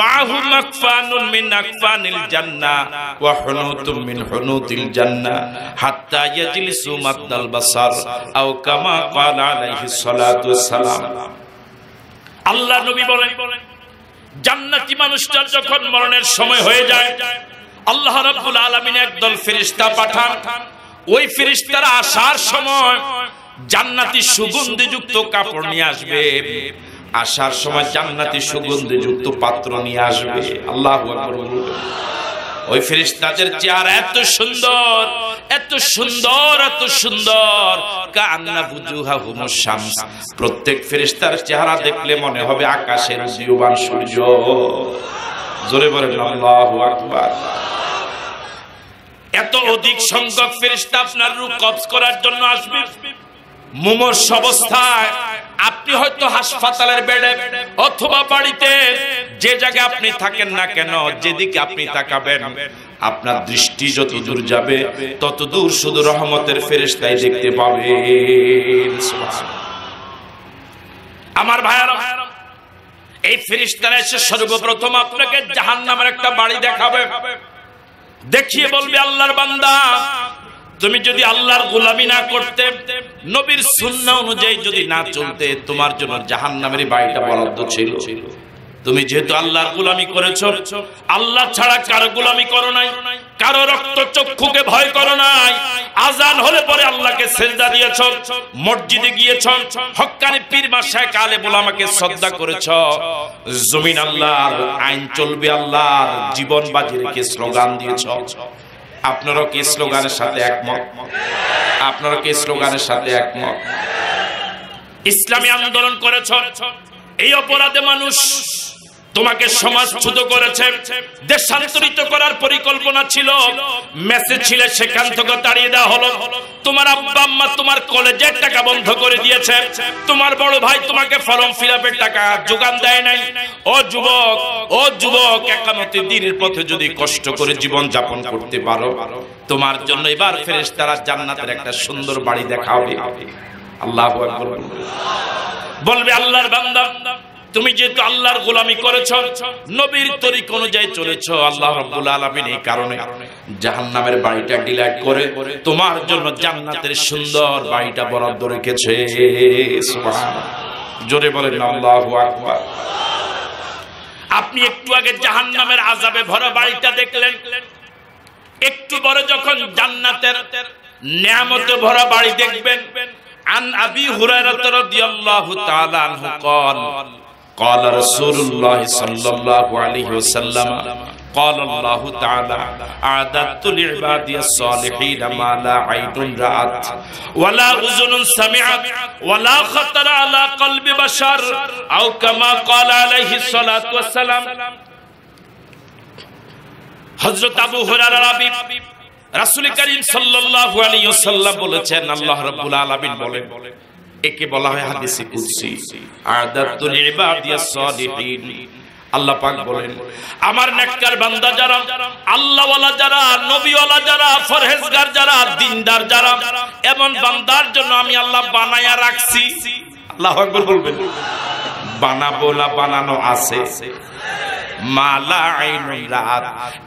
মা'হুম আকফানুন মিন আকফানিল জান্নাহ ওয়া হুনুতুম মিন হুনুতিল জান্নাহ হাত্তা ইয়াজলিসু মাদ্দাল বাসার আও কামা ক্বালা আলাইহিস সালাতু ওয়াস সালাম। আল্লাহ নবী বলেন, জান্নাতি মানুষটার যখন মরণের সময় হয়ে যায়, আল্লাহ রাব্বুল আলামিন একদল ফেরেশতা পাঠান। ওই ফেরেশতারা আসার সময় জান্নাতি সুগন্ধিযুক্ত কাপড় নিয়ে আসবে, আসার সময় জান্নাতি সুগন্ধিযুক্ত পাত্র নিয়ে আসবে। আল্লাহু আকবার। ওই ফেরেশতাদের চেহারা এত সুন্দর, এত সুন্দর, এত সুন্দর, কাআন্না বুজুহাহুমুশ শামস। প্রত্যেক ফেরেশতার চেহারা দেখলে মনে হবে আকাশের উদীয়মান সূর্য। জোরে বলেন আল্লাহু আকবার। এত অধিক সংখ্যক ফেরেশতা আপনার রূহ কবজ করার জন্য আসবে। মুমূর্ষ অবস্থায় আপনি হয়তো হাসপাতালের বেডে অথবা বাড়িতে, যে জায়গায় আপনি থাকেন না কেন, যেদিকে আপনি তাকাবেন আপনার দৃষ্টি যত দূর যাবে তত দূর শুধু রহমতের ফেরেশতাই দেখতে পাবেন। আমার ভাইয়েরা, এই ফেরেশতারা এসে সর্বপ্রথম আপনাকে জাহান্নামের একটা বাড়ি দেখাবে, দেখিয়ে বলবে, আল্লাহর বান্দা, তুমি যদি আল্লাহর গোলামি না করতে, নবীর সুন্নাহ অনুযায়ী যদি না চলতে, তোমার জন্য জাহান্নামের বাড়িটা বরাদ্দ ছিল। তুমি যেহেতু আল্লাহর গোলামি করেছো, আল্লাহ ছাড়া কারো গোলামি করো নাই, কারো রক্ত চক্ষুকে ভয় করো নাই, আজান হলে পরে আল্লাহকে সিজদা দিয়েছো, মসজিদে গিয়েছো, হক্কানি পীর মাশায়েখ আলেম ওলামাকে শ্রদ্ধা করেছো, জমিন আল্লাহর, আইন চলবে আল্লাহর, জীবন বাজি রেখে স্লোগান দিয়েছো। আপনারা কি স্লোগানের সাথে একমত? আপনারা কি স্লোগানের সাথে একমত? ইসলামী আন্দোলন করেছ, এই অপরাধে মানুষ তোমাকে সমাজচ্যুত করেছে, দেশান্তরিত করার পরিকল্পনা ছিল, মেসেজ ছিল, সেখান থেকে তাড়িয়ে দেওয়া হলো। তোমার আব্বা আম্মা তোমার কলেজের টাকা বন্ধ করে দিয়েছে, তোমার বড় ভাই তোমাকে ফর্ম ফিলআপের টাকা যোগান দেয় নাই। ও যুবক, ও যুবক, একামতে দ্বীনের পথে যদি কষ্ট করে জীবন যাপন করতে পারো, তোমার জন্য এবার ফেরেশতারা জান্নাতের একটা সুন্দর বাড়ি দেখাবে। আল্লাহু আকবার বলবে, আল্লাহর বান্দা, তুমি যেহেতু আল্লাহর গোলামি করেছো, নবীর তরিক অনুযায়ী চলেছো, আল্লাহ রাব্বুল আলামিন এই কারণে জাহান্নামের বাড়িটা ডিলাইট করে তোমার জন্য জান্নাতের সুন্দর বাড়িটা বরাদ্দ রেখেছে। সুবহানাল্লাহ, জোরে বলেন আল্লাহু আকবার। আপনি একটু আগে জাহান্নামের আযাবে ভরা বাড়িটা দেখলেন, একটু পরে যখন জান্নাতের নিয়ামতে ভরা বাড়ি দেখবেন। আন আবি হুরায়রা রাদিয়াল্লাহু তাআলা আনহু قال قال رسول الله صلى الله عليه وسلم قال الله تعالى أعددت لعبادي الصالحين ما لا عين رأت ولا أذن سمعت ولا خطر على قلب بشر أو كما قال عليه الصلاة والسلام। হযরত আবু হুরায়রা রাবি রাসূল করিম সাল্লাল্লাহু আলাইহি ওয়াসাল্লাম বলেছেন, আল্লাহ রাব্বুল আলামিন বলেন, একে বলা হয় হাদিসে কুদসি, আ'দাতু লিইবাদিয়াস সালিহিন। আল্লাহ পাক বলেন, আমার নেককার বান্দা যারা, আল্লাহওয়ালা যারা, নবীওয়ালা যারা, ফরহেজগার যারা, দিনদার যারা, এমন বান্দার জন্য আমি আল্লাহ বানায়া রাখছি। আল্লাহু আকবার বলবেন, বানাবো না, বানানো আছে। মালা আইনুন রাত,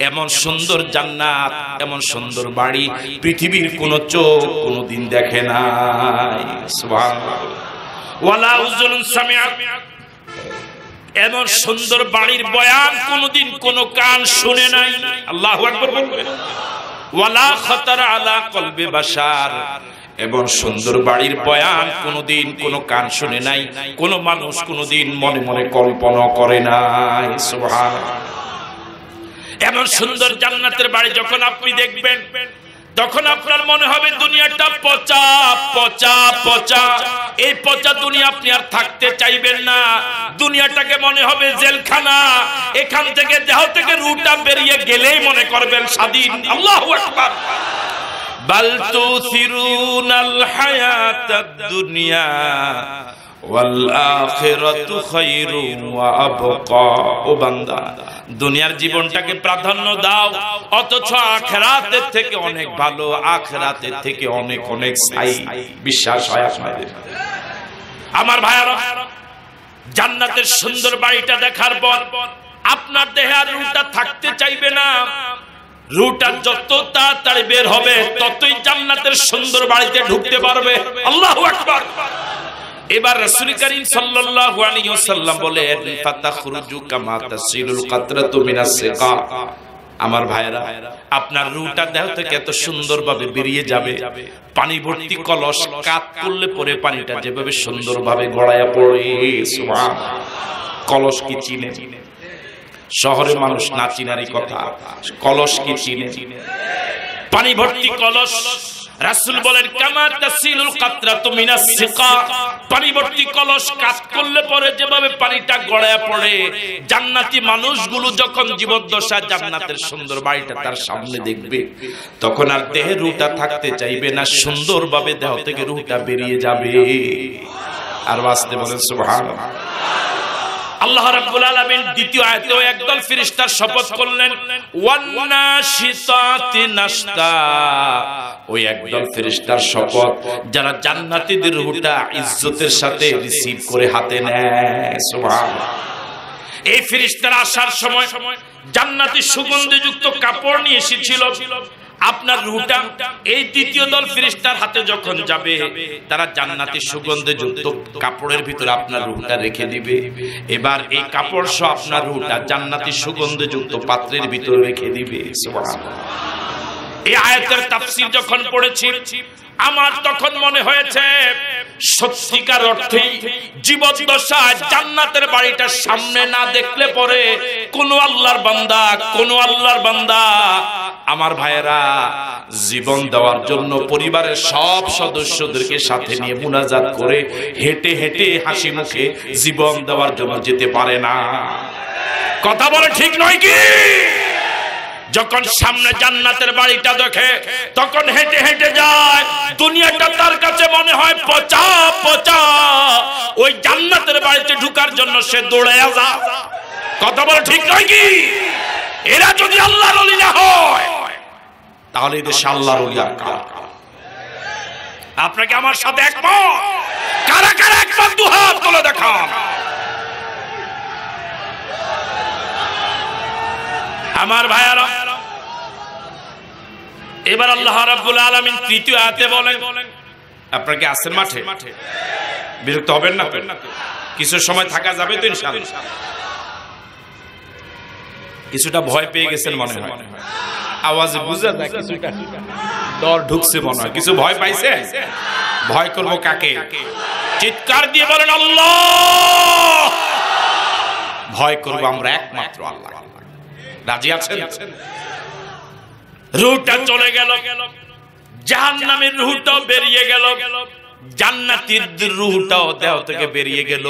এমন সুন্দর জান্নাত, এমন সুন্দর বাড়ি পৃথিবীর কোন চোখ কোনদিন দেখে নাই। সুবহানাল্লাহ। ওয়ালা উযুনুন সামিআত, এমন সুন্দর বাড়ির বয়ান কোনদিন কোন কান শুনে নাই। আল্লাহু আকবার বলবেন। ওয়ালা খাতারা আলা কলবি বাশার, এবং সুন্দর বাড়ির বয়ান কোনদিন কোন কান শুনে নাই, কোন মানুষ কোনদিন মনে মনে কল্পনা করে নাই। সুবহানাল্লাহ। এমন সুন্দর জান্নাতের বাড়ি যখন আপনি দেখবেন, তখন আপনার মনে হবে দুনিয়াটা পচা পচা পচা। এই পচা দুনিয়া আপনি আর থাকতে চাইবেন না। দুনিয়াটাকে মনে হবে জেলখানা। এখান থেকে দেহ থেকে রুহটা বেরিয়ে গেলেই মনে করবেন স্বাধীন। আল্লাহু আকবার। বাল তুসিরুনাল হায়াতাদ দুনিয়া ওয়াল আখিরাতু খায়রুন ওয়া আবকা। ও বান্দা, দুনিয়ার জীবনটাকে প্রাধান্য দাও, অথচ আখিরাতের থেকে অনেক ভালো, আখিরাতের থেকে অনেক অনেক ছাই। বিশ্বাস হয় আপনাদের? আমার ভাইরা, জান্নাতের সুন্দর বাড়িটা দেখার পর আপনার দেহে আর রুহটা থাকতে চাইবে না। রুহটা যত তাড়াতাড়ি বের হবে, ততই জান্নাতের সুন্দর বাড়িতে ঢুকতে পারবে। আল্লাহু আকবার। এবার রাসূল করিম সাল্লাল্লাহু আলাইহি ওয়াসাল্লাম বলেন, ফাতাখরুজু কামা তাসিলুল কাতরাতু মিনাস সিকা। আমার ভাইরা, আপনার রুহটা দেহ থেকে এত সুন্দরভাবে বেরিয়ে যাবে, পানি ভর্তি কলস কাত করলে পরে পানিটা যেভাবে সুন্দরভাবে গড়ায়া পড়ে। সুবহানাল্লাহ। কলস কি চিনে? শহরে মানুষ না চিনারই কথা, কলস কি চিনে? পানি ভর্তি কলস। রাসূল বলেন, কামা তাসিলুল কাতরাতু মিনাস সিকা। পানি ভর্তি কলস কাজ করলে পরে যেভাবে পানিটা গড়ায়া পড়ে, জান্নাতি মানুষগুলো যখন জীবদ্দশা জান্নাতের সুন্দর বাড়িটা তার সামনে দেখবে, তখন আর দেহে রুহটা থাকতে চাইবে না, সুন্দরভাবে দেহ থেকে রুহটা বেরিয়ে যাবে। আর বাঁচতে বলেন সুবহানাল্লাহ। আল্লাহ রাব্বুল আলামিন দ্বিতীয় আয়াতেও একদল ফেরেশতার শপথ করলেন, ওয়ান্নাশিতাতি নাশতা। ওই একদল ফেরেশতার শপথ যারা জান্নাতীদের রূহটা ইজ্জতের সাথে রিসিভ করে হাতে নেয়। সুবহানাল্লাহ। এই ফেরেশতারা আসার সময় জান্নাতি সুগন্ধযুক্ত কাপড় নিয়ে এসেছিল। আপনার রূহটা এই তৃতীয় দল ফেরেশতার হাতে যখন যাবে, তারা জান্নাতি সুগন্ধযুক্ত কাপড়ের ভিতরে আপনার রূহটা রেখে দিবে। এবার এই কাপড় সহ আপনার রূহটা জান্নাতি সুগন্ধযুক্ত পাত্রের ভিতরে রেখে দিবে। সুবহানাল্লাহ। এই আয়াতের তাফসীর যখন পড়েছি, আমার তখন মনে হয়েছে সত্যিকার অর্থেই জীবদ্দশায় জান্নাতের বাড়িটার সামনে না দেখলে পরে কোন আল্লাহর বান্দা আমার ভাইয়েরা জীবন দেওয়ার জন্য পরিবারের সব সদস্যদেরকে সাথে নিয়ে মুনাজাত করে হেঁটে হেঁটে হাসি মুখে জীবন দেওয়ার জন্য যেতে পারে না। কথা বলে ঠিক নয় কি? যখন সামনে জান্নাতের বাড়িটা দেখে তখন হেঁটে হেঁটে যায়, দুনিয়াটা তার কাছে মনে হয় পচা পচা, ওই জান্নাতের বাড়িতে ঢোকার জন্য সে দৌড়ে যায়। কথা বলে ঠিক নয় কি? এরা যদি আল্লাহর ওলি না হয় তাহলে এই দেশে আল্লাহর ওলি আর কারা? আপনাকে আমার সাথে একমত? কারা কারা একমত দুহাত তুলে দেখান। আমার ভাইয়ারা, এবার আল্লাহ রাব্বুল আলামিন তৃতীয় আয়াতে বলেন, আপনারা কি আছেন মাঠে? বিরক্ত হবেন না? কিছু সময় থাকা যাবে তো ইনশাআল্লাহ? কিছুটা ভয় পেয়ে গেছেন মনে হয়, আওয়াজে বুঝা যায় কিছুটা ডর ঢুকছে মনে হয়। কিছু ভয় পাইছে? ভয় করব কাকে? চিৎকার দিয়ে বলেন আল্লাহ। ভয় করব আমরা একমাত্র আল্লাহ। রাজি আছেন? রূহটা চলে গেল, জাহান্নামের রূহটাও বেরিয়ে গেল, জান্নাতীর রূহটাও দেহ থেকে বেরিয়ে গেল।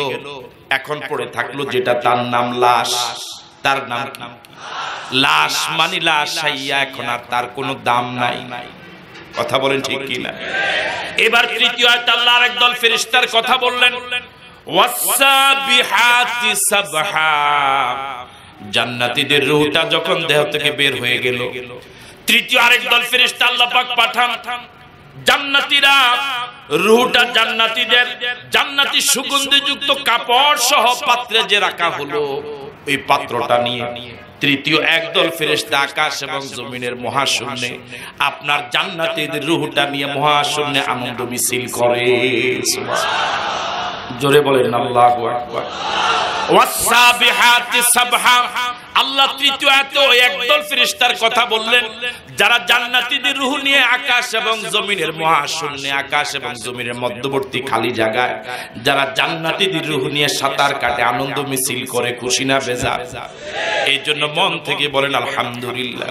এখন পড়ে থাকলো যেটা, তার নাম লাশ। তার নাম কি? লাশ মানে লাশ হাইয়া, এখন আর তার কোনো দাম নাই। কথা বলেন ঠিক কি না? এবার তৃতীয় আয়াতে আল্লাহ আরেক দল ফেরেশতার কথা বললেন, ওয়াসাবিহাতি সাবহা। জান্নাতীদের রূহটা যখন দেহ থেকে বের হয়ে গেল, তৃতীয় আরেক দল ফেরেশতা আল্লাহ পাক পাঠান। জান্নাতীরা রূহটা জান্নাতীদের জান্নাতি সুগন্ধিযুক্ত কাপড় সহ পাত্রে যে রাখা হলো, ওই পাত্রটা নিয়ে তৃতীয় একদল ফেরেশতা আকাশ এবং জমিনের মহাশূন্যে আপনার জান্নাতীদের রূহটা নিয়ে মহাশূন্যে আনন্দ মিছিল করে। জোরে বলেন আল্লাহু আকবার। ওয়াসাবিহাতি সাবহা। আল্লাহ তৃতীয় আয়াতে ওই একদল ফেরেশতার কথা বললেন যারা জান্নাতীদের রূহ নিয়ে আকাশ এবং জমিনের মহাশূন্যে, আকাশ এবং জমিনের মধ্যবর্তী খালি জায়গায় যারা জান্নাতীদের রূহ নিয়ে সাঁতার কাটে, আনন্দ মিছিল করে, খুশি না বেজার? এই জন্য মন থেকে বলেন আলহামদুলিল্লাহ।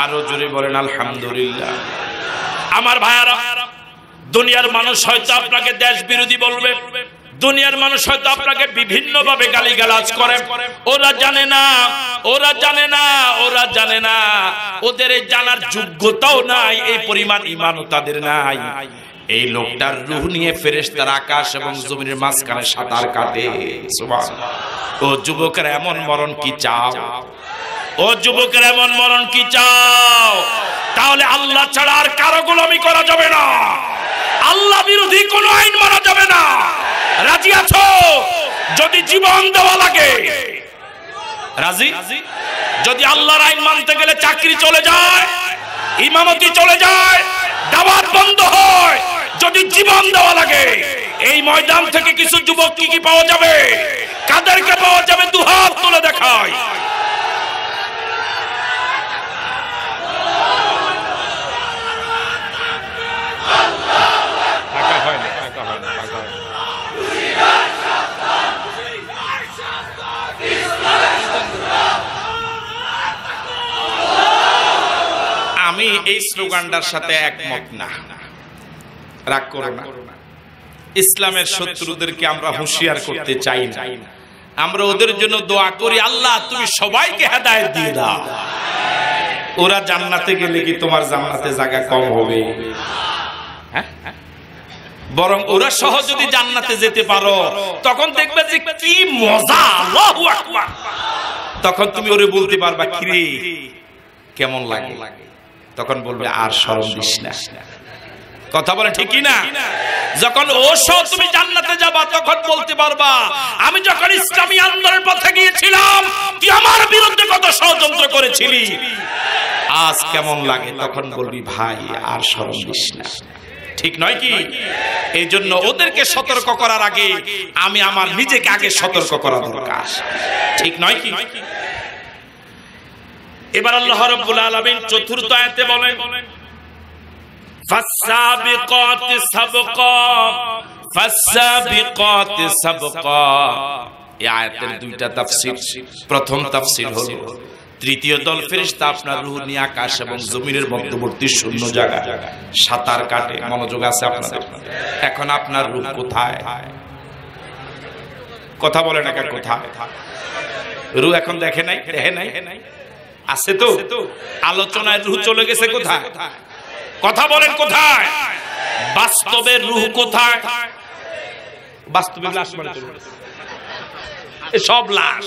আরো জোরে বলেন আলহামদুলিল্লাহ। আমার ভাইয়ারা, দুনিয়ার মানুষ হয়তো আপনাকে দেশ বিরোধী বলবে, দুনিয়ার মানুষ হয়তো আপনাকে বিভিন্ন ভাবে গালিগালাজ করে। ওরা জানে না, ওরা জানে না, ওরা জানে না, ওদের এই জানার যোগ্যতাও নাই, এই পরিমাণ ঈমানও তাদের নাই। এই লোকটার রূহ নিয়ে ফেরেশতারা আকাশ এবং জমিনের মাঝখানে সাঁতার কাটে। সুবহানাল্লাহ। ও যুবকেরা, এমন মরণ কি চাও? ও যুবকেরা, এমন মরণ কি চাও? তাহলে আল্লাহ ছাড়া আর কারো গোলামি করা যাবে না, আল্লাহ বিরোধী কোনো আইন মানা যাবে না। রাজি আছো? যদি জীবন দেওয়া লাগে রাজি? যদি আল্লাহর আইন মানতে গেলে চাকরি চলে যায়, ইমামতি চলে যায়, দাওয়াত বন্ধ হয়, যদি জীবন দেওয়া লাগে, এই ময়দান থেকে কিছু যুবক কি পাওয়া যাবে? কাদেরকে পাওয়া যাবে? দুহাত তুলে দেখায়। আমি এই স্লোগানটার সাথে একমত না, রাগ করো না। ইসলামের শত্রুদেরকে আমরা হুঁশিয়ার করতে চাই না, আমরা ওদের জন্য দোয়া করি, আল্লাহ তুমি সবাইকে হেদায়েত দিয়ে দাও। ওরা জান্নাতে গেলে কি তোমার জান্নাতে জায়গা কম হবে? বরং ওরা সহ যদি জান্নাতে যেতে পারো, তখন দেখবে যে কি মজা, আল্লাহু আকবার। তখন তুমি ওরে বলতে পারবা, কিরে কেমন লাগে? তখন বলবে আর শরম দিস না। কথা বলে ঠিক কি না? যখন ও সহ তুমি জান্নাতে যাবা, তখন বলতে পারবা, আমি যখন ইসলামী আন্দোলনের পথে গিয়েছিলাম, তুই আমার বিরুদ্ধে কত ষড়যন্ত্র করেছিলি, আজ কেমন লাগে? তখন বলবি ভাই আর শরম দিস না। ঠিক নয় কি? এই জন্য ওদেরকে সতর্ক করার আগে আমি আমার নিজেকে আগে সতর্ক করা দরকার। ঠিক নয় কি? এবার আল্লাহ রাব্বুল আলামিন চতুর্থ আয়াতে বলেন, ফাসসাবিকাতি সাবকা, ফাসসাবিকাতি সাবকা। এই আয়াতের দুইটা তাফসীর। প্রথম তাফসীর হলো, তৃতীয় দল ফেরেশতা আপনার রূহ নিয়ে আকাশ এবং জমিনের মধ্যবর্তী শূন্য জায়গা সাঁতার কাটে। মনোযোগ আছে আপনাদের? এখন আপনার রূহ কোথায়? কথা বলেন না, কোথায়? রুহ এখন দেখে নাই, আছে তো? আলোচনায় রুহ চলে গেছে কোথায়? কথা বলেন কোথায়? বাস্তবে রুহ কোথায়? বাস্তবে লাশ মানে সব লাশ।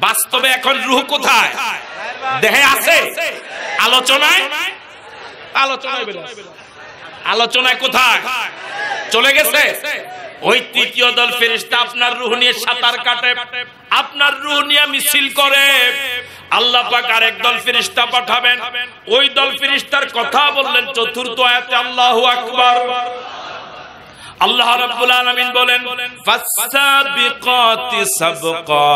বাস্তবে এখন রুহ কোথায়? দেহে আছে? আলোচনায় কোথায় চলে গেছে? ওই তৃতীয় দল ফেরেশতা আপনার রূহ নিয়ে সাঁতার কাটে, আপনার রূহ নিয়ে মিছিল করে। আল্লাহ পাক আরেক দল ফেরেশতা পাঠাবেন। ওই দল ফেরেশতার কথা বললেন চতুর্থ আয়াতে, আল্লাহু আকবার। আল্লাহ রাব্বুল আলামিন বলেন ফাসসাবিকাতি সাবকা।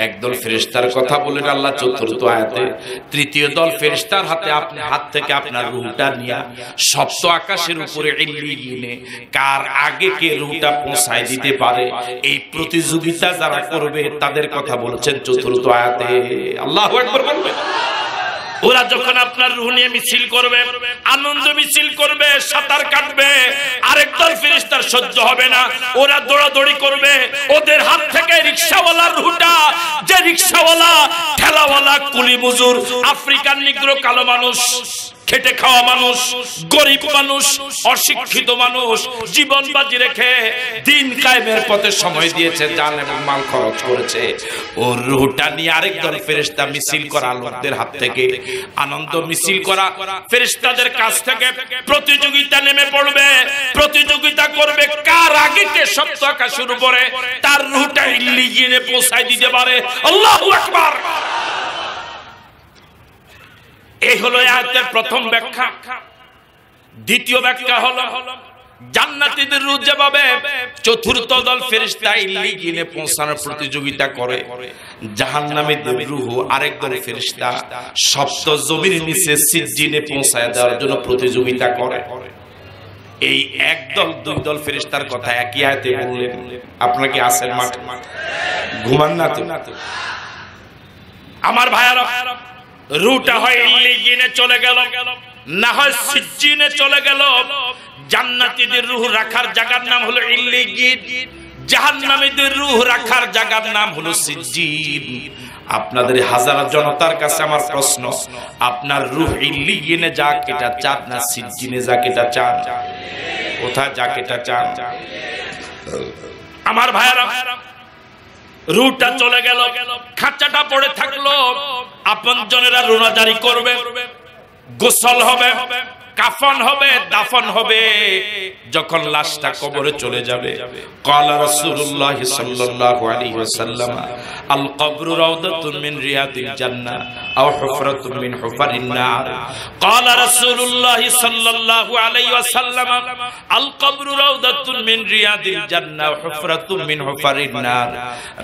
একদল ফেরেশতার কথা বলেন আল্লাহ চতুর্থ আয়াতে। তৃতীয় দল ফেরেশতার হাত থেকে আপনার রূহটা নিয়ে সপ্ত আকাশের উপরে ইল্লিয়িনে কার আগে কে রূহটা পৌঁছায় দিতে পারে, এই প্রতিযোগিতা যারা করবে তাদের কথা বলেছেন চতুর্থ আয়াতে। আল্লাহু আকবার বলবেন। ওরা যখন আপনার রূহ নিয়ে মিছিল করবে, আনন্দ মিছিল করবে, সাঁতার কাটবে, আরেক দল ফেরেশতার সহ্য হবে না, ওরা দৌড়াদৌড়ি করবে। ওদের হাত থেকে রিকশাওয়ালার রূহটা, যে রিকশাওয়ালা, ঠেলাওয়ালা, কুলি মজুর, আফ্রিকান নিগ্রো, কালো মানুষ, খেটে খাওয়া মানুষ, গরিব মানুষ, অশিক্ষিত মানুষ, জীবন বাজি রেখে দিন কায়েমের পথে সময় দিয়েছে, জান এবং মাল খরচ করেছে, ওর রূহটা নিয়ে আরেক দল ফেরেশতা মিছিল করা লোকদের হাত থেকে, আনন্দ মিছিল করা ফেরেশতাদের কাছ থেকে প্রতিযোগিতা নেমে পড়বে। প্রতিযোগিতা করবে কার আগে কে সপ্ত আকাশের উপরে তার রূহটা ইল্লিয়িনে পৌঁছায় দিতে পারে। আল্লাহু আকবার। এই হলো আয়াতের প্রথম ব্যাখ্যা। দ্বিতীয় ব্যাখ্যা হলো জান্নাতীদের রূহ যেভাবে চতুর্থ দল ফেরেশতা ইল্লিয়িনে পৌঁছানোর প্রতিযোগিতা করে, জাহান্নামীদের রূহ আরেক দল ফেরেশতা সপ্ত জমির নিচে সিজ্জিনে পৌঁছায় দেওয়ার জন্য প্রতিযোগিতা করে। এই একদল দুই দল ফেরেশতার কথা একই আয়াতে বললেন। আপনারা কি আছেন মাঠে? ঘুমান না তো? আমার ভাইয়ারা, রূহটা হয় ইল্লিয়িনে চলে গেল, না হয় সিজ্জিনে চলে গেল। জান্নাতীদের রূহ রাখার জায়গার নাম হলো ইল্লিয়িন, জাহান্নামীদের রূহ রাখার জায়গার নাম হলো সিজ্জিন। আপনাদের হাজার জনতার কাছে আমার প্রশ্ন, আপনার রূহ ইল্লিয়িনে যাক এটা চান না সিজ্জিনে যাক এটা চান? কোথায় যাক এটা চান? আমার ভাইয়ারা, রূহটা চলে গেল, খাঁচাটা পড়ে থাকলো। আপনজনেরা রোনাজারি করবে, গোসল হবে, কাফন হবে, দাফন হবে। যখন লাশটা কবরে চলে যাবে, ক্বালা রাসূলুল্লাহ সাল্লাল্লাহু আলাইহি ওয়াসাল্লাম, আল কবরু রাউদাতুন মিন রিয়াদিল জান্নাহ আও হুফরাতুন মিন হুফারিন নার। ক্বালা রাসূলুল্লাহ সাল্লাল্লাহু আলাইহি ওয়াসাল্লাম, আল কবরু রাউদাতুন মিন রিয়াদিল জান্নাহ আও হুফরাতুন মিন হুফারিন নার।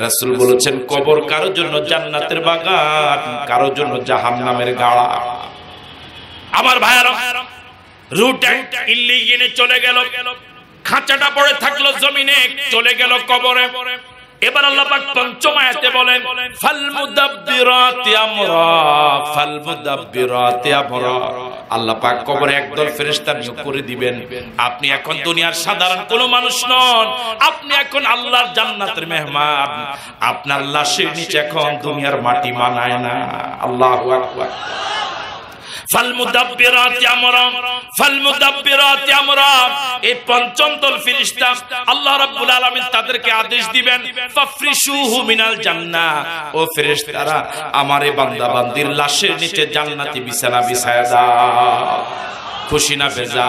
রাসূল বলেছেন কবর কারোর জন্য জান্নাতের বাগান, কারোর জন্য জাহান্নামের গাড়া। আমার ভাইয়ারা, রূহটা ইল্লিয়িনে চলে গেল, খাঁচাটা পড়ে থাকলো জমিনে, চলে গেল কবরে। এবার আল্লাহ পাক পঞ্চম আয়াতে বলেন ফাল মুদাব্বিরাতি আমরা, ফাল মুদাব্বিরাতি আমরা। আল্লাহ পাক কবরে একদল ফেরেশতা নিয়োগ করে দিবেন। আপনি এখন দুনিয়ার সাধারণ কোনো মানুষ নন, আপনি এখন আল্লাহর জান্নাতের মেহমান। আপনার লাশের নিচে এখন দুনিয়ার মাটি মানায় না। আল্লাহু আকবার। ফালমুদাব্বিরাতি আমরা, ফালমুদাব্বিরাতি আমরা। এই পঞ্চম দল ফেরেশতা আল্লাহ রাব্বুল আলামিন তাদেরকে আদেশ দিবেন ফাফরিশুহু মিনাল জান্নাহ। ও ফেরেশতারা, আমার এই বান্দা বান্দির লাশের নিচে জান্নাতি বিছানা বিছায়া দাও। খুশি না বেজা?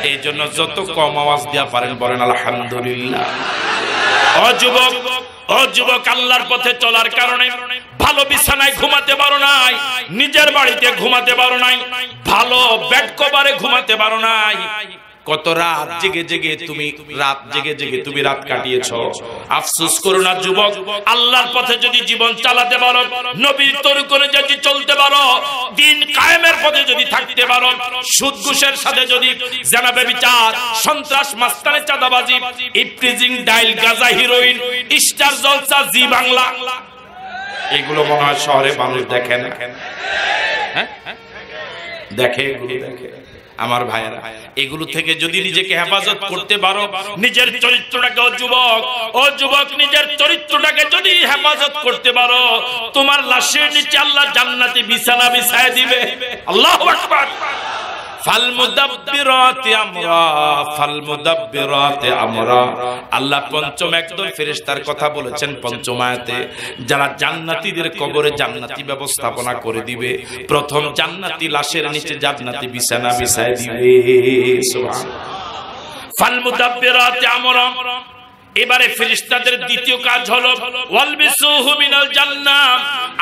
এই জন্য যত কম আওয়াজ দিয়া পারেন বলেন আলহামদুলিল্লাহ। ও যুবক, ও যুবক, আল্লাহর পথে চলার কারণে ভালো বিছানায় ঘুমাতে পারো নাই, নিজের বাড়িতে ঘুমাতে পারো নাই, ভালো বেড কভারে ঘুমাতে পারো নাই। কত রাত জেগে জেগে তুমি রাত কাটিয়েছো। আফসোস করো না যুবক, আল্লাহর পথে যদি জীবন চালাতে পারো, নবীর তরিকায় যদি চলতে পারো, দিন কায়েমের পথে যদি থাকতে পারো, সুদ ঘুষের সাথে যদি জেনা ব্যভিচার, সন্ত্রাস, মাস্তানি, চাঁদাবাজি, ইফটিজিং, ডাইল, গাঁজা, হিরোইন, স্টার জলসা, জি বাংলা, এগুলো মনে হয় শহরে মানুষ দেখে না। হ্যাঁ দেখে, এগুলো দেখে। আমার ভাইয়েরা, এগুলো থেকে যদি নিজেকে হেফাজত করতে পারো, নিজের চরিত্রটাকে, ও যুবক নিজের চরিত্রটাকে যদি হেফাজত করতে পারো, তোমার লাশের নিচে আল্লাহ জান্নাতি বিছানা বিছায় দিবে। আল্লাহু আকবার। আল্লাহ পঞ্চম একদল ফেরেশতার কথা বলেছেন পঞ্চম আয়াতে, যারা জান্নাতীদের কবরে জান্নাতি ব্যবস্থাপনা করে দিবে। প্রথম জান্নাতি লাশের নিচে জান্নাতি বিছানা বিছায় দিবে। সুবহানাল্লাহ। ফাল মুদাব্বিরাতি আমরা। এবারে ফেরেশতাদের দ্বিতীয় কাজ হলো ওয়ালবিসুহু মিনাল জান্নাহ।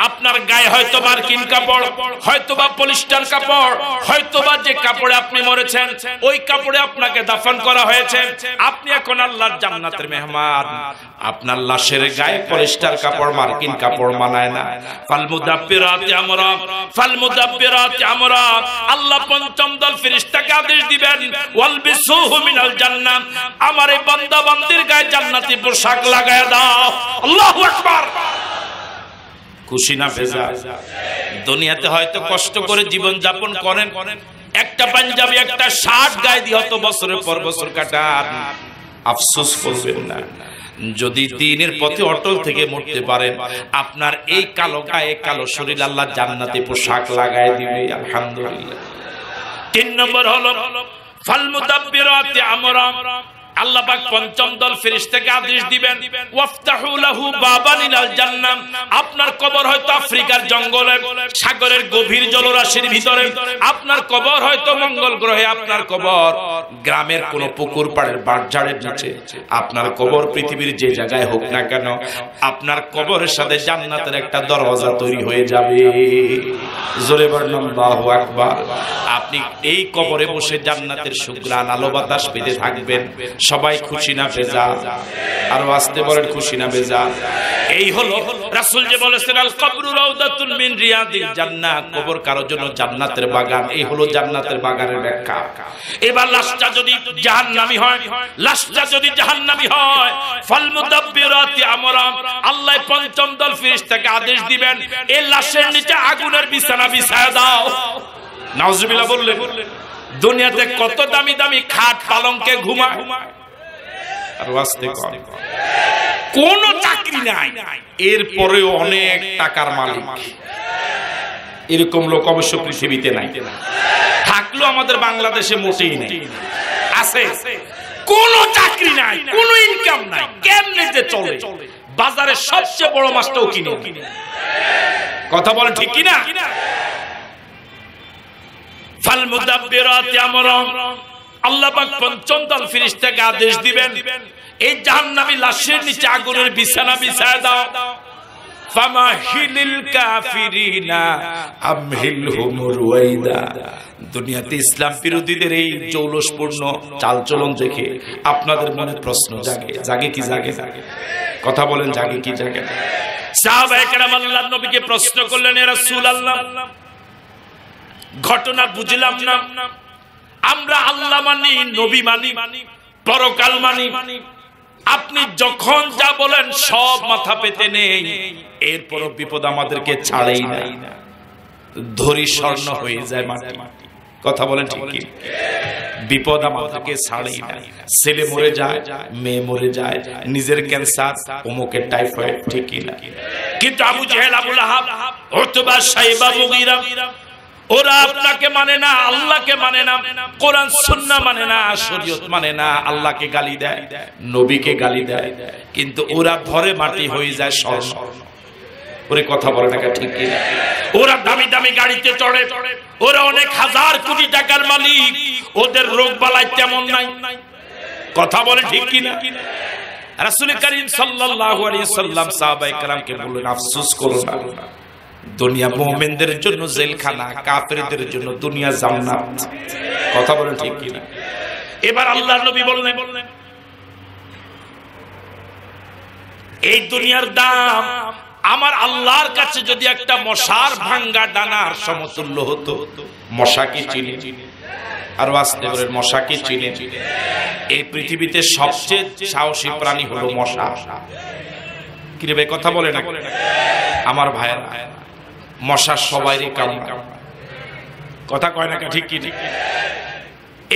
আপনার গায়ে হয়তো মার্কিন কাপড়, হয়তোবা পলিস্টার কাপড়, হয়তোবা যে কাপড়ে আপনি মরেছেন ওই কাপড়ে আপনাকে দাফন করা হয়েছে। আপনি এখন আল্লাহর জান্নাতের মেহমান। আপনার লাশের গায়ে পলিস্টার কাপড়, মার্কিন কাপড় মানায় না। ফাল মুদাব্বিরাতি আমরা, ফাল মুদাব্বিরাতি আমরা। আল্লাহ পঞ্চম দল ফেরেশতাকে আদেশ দিবেন ওয়ালবিসুহু মিনাল জান্নাহ, আমার এই বান্দা বান্দির গায়ে জান্নাতি পোশাক লাগায় দাও। আল্লাহু আকবার। খুশি না বেজা? দুনিয়াতে হয়তো কষ্ট করে জীবন যাপন করেন, একটা পাঞ্জাবি একটা শার্ট গায়ে দিয়ে হয়তো বছরের পর বছর কাটান, আফসোস করবেন না। যদি দ্বীনের পথে অটল থেকে মরতে পারেন, আপনার এই কালো গায়ে কালো শরীর আল্লাহ জান্নাতি পোশাক লাগায় দিবে। আলহামদুলিল্লাহ। 3 নম্বর হলো ফাল মুদাব্বিরাতি আমরা। আল্লাহ পাক পঞ্চম দল ফেরেশতাকে আদেশ দিবেন ওয়াফতাহু লাহু বাবান ইলাল জান্নাহ। আপনার কবর হয়তো আফ্রিকার জঙ্গলে, সাগরের গভীর জলরাশির ভিতরে, আপনার কবর হয়তো মঙ্গল গ্রহে, আপনার কবর গ্রামের কোন পুকুর পাড়ের বাঁশঝাড়ের নিচে, আপনার কবর পৃথিবীর যে জায়গায় হোক না কেন, আপনার কবরের সাথে জান্নাতের একটা দরওয়াজা তৈরি হয়ে যাবে। জোরে বলেন আল্লাহু আকবার। আপনি এই কবরে বসে জান্নাতের সুঘ্রাণ আলো বাতাস পেতে থাকবেন। সবাই খুশি না বেজা? আর আসতে বলেন খুশি না বেজা? এই হলো রাসূল যে বলেছেন আল কবরু রাউদাতুন মিন রিয়াদিল জান্নাহ, কবর কারোর জন্য জান্নাতের বাগান। এই হলো জান্নাতের বাগানের ব্যাখ্যা। এবার লাশটা যদি জাহান্নামী হয়, লাশটা যদি জাহান্নামী হয়, ফাল মুদাব্বিরাতি আমরা। আল্লাহ পঞ্চম দল ফেরেশতাকে আদেশ দিবেন এই লাশের নিচে আগুনের বিছানা বিছায়া দাও। নাউজুবিল্লাহ বললেন। দুনিয়াতে কত দামি দামি খাট পালঙ্কে ঘুমায়, আর ওয়াস্তে কোন চাকরি নাই, এরপরেও অনেক টাকার মালিক। এরকম লোক অবশ্য পৃথিবীতে নাই, থাকলেও আমাদের বাংলাদেশে মোটেই নেই। আছে কোন চাকরি নাই, কোন ইনকাম নাই, কেমনে যে চলে, বাজারে সবচেয়ে বড় মাছটাও কিনে। কথা বলেন ঠিক কিনা? ফাল মুদাব্বিরাতি আমরা। আল্লাহ পাক পঞ্চম দল ফেরেশতাকে আদেশ দিবেন এই জাহান্নামী লাশের নিচে আগুনের বিছানা বিছায় দাও। ফামাহিলিল কাফিরিনা আমহিলহুম রুয়াইদা। দুনিয়াতে ইসলাম বিরোধীদের এই জৌলুসপূর্ণ চালচলন দেখে আপনাদের মনে প্রশ্ন জাগে, জাগে কি জাগে? কথা বলেন জাগে কি জাগে? সাহাবায়ে কেরাম আল্লাহর নবীকে প্রশ্ন করলেন, ইয়া রাসূলুল্লাহ, ঘটনা বুঝলাম না, আমরা আল্লাহ মানি, নবী মানি, পরকাল মানি, আপনি যখন যা বলেন সব মাথা পেতে নেই, এরপরও বিপদ আমাদেরকে ছাড়েই না, ধরি স্বর্ণ হয়ে যায় মাটি। কথা বলেন ঠিক কি? বিপদ আমাদেরকে ছাড়েই না। ছেলে মরে যায়, মেয়ে মরে যায়, নিজের ক্যান্সার, অমুকের টাইফয়েড, ঠিক না? কিন্তু আবু জেহেল, আবু লাহাব, উতবা, শাইবা, মুগীরা, ওরা আপনাকে মানে না, আল্লাহকে মানে না, কোরআন সুন্নাহ মানে না, শরীয়ত মানে না, আল্লাহকে গালি দেয়, নবীকে গালি দেয়, কিন্তু ওরা ধরে মাটি হয়ে যায় স্বর্ণ। ওরে কথা বলে না ঠিক কি? ওরা দামি দামি গাড়িতে চড়ে, ওরা অনেক হাজার কোটি টাকার মালিক, ওদের রোগ বালাই তেমন নাই। কথা বলে ঠিক কি না? রাসূল করিম সাল্লাল্লাহু আলাইহি সাল্লাম সাহাবায়ে কেরামকে বললেন, আফসোস করো না, দুনিয়া মুমিনদের জন্য জেলখানা, কাফেরদের জন্য দুনিয়া জান্নাত। কথা বলেন ঠিক কি না? এবার আল্লাহর নবী বললেন, এই দুনিয়ার দাম আমার আল্লাহর কাছে যদি একটা মশার ভাঙ্গা ডানার সমতুল্য হতো। মশা কি চিনি? আর আসতে বলেন মশা কি চিনি? এই পৃথিবীতে সবচেয়ে সাহসী প্রাণী হলো মশা। কি রে ভাই কথা বলে না আমার ভাইয়েরা? মশা সবাইরই কামড়ায়, কথা কয় না ঠিক কি?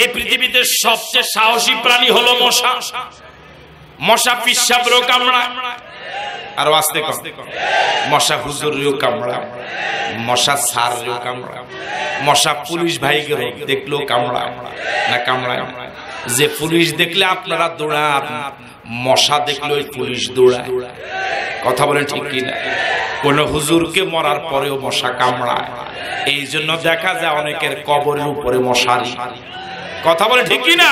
এই পৃথিবীতে সবচেয়ে সাহসী প্রাণী হলো মশা। মশা পিশাবরেও কামড়ায়, আর আস্তে কম, মশা হুজুরেও কামড়ায়, মশা স্যারেও কামড়ায়, মশা পুলিশ ভাইকে দেখলেও কামড়ায় না কামড়ায়? যে পুলিশ দেখলে আপনারা দৌড়ান, মশা দেখলে ওই পুলিশ দৌড়ায়। কথা বলেন ঠিক কিনা? কোন হুজুরকে মরার পরেও মশা কামড়ায়। এই জন্য দেখা যায় অনেকের কবরের উপরে মশারি। কথা বলে ঠিক কিনা?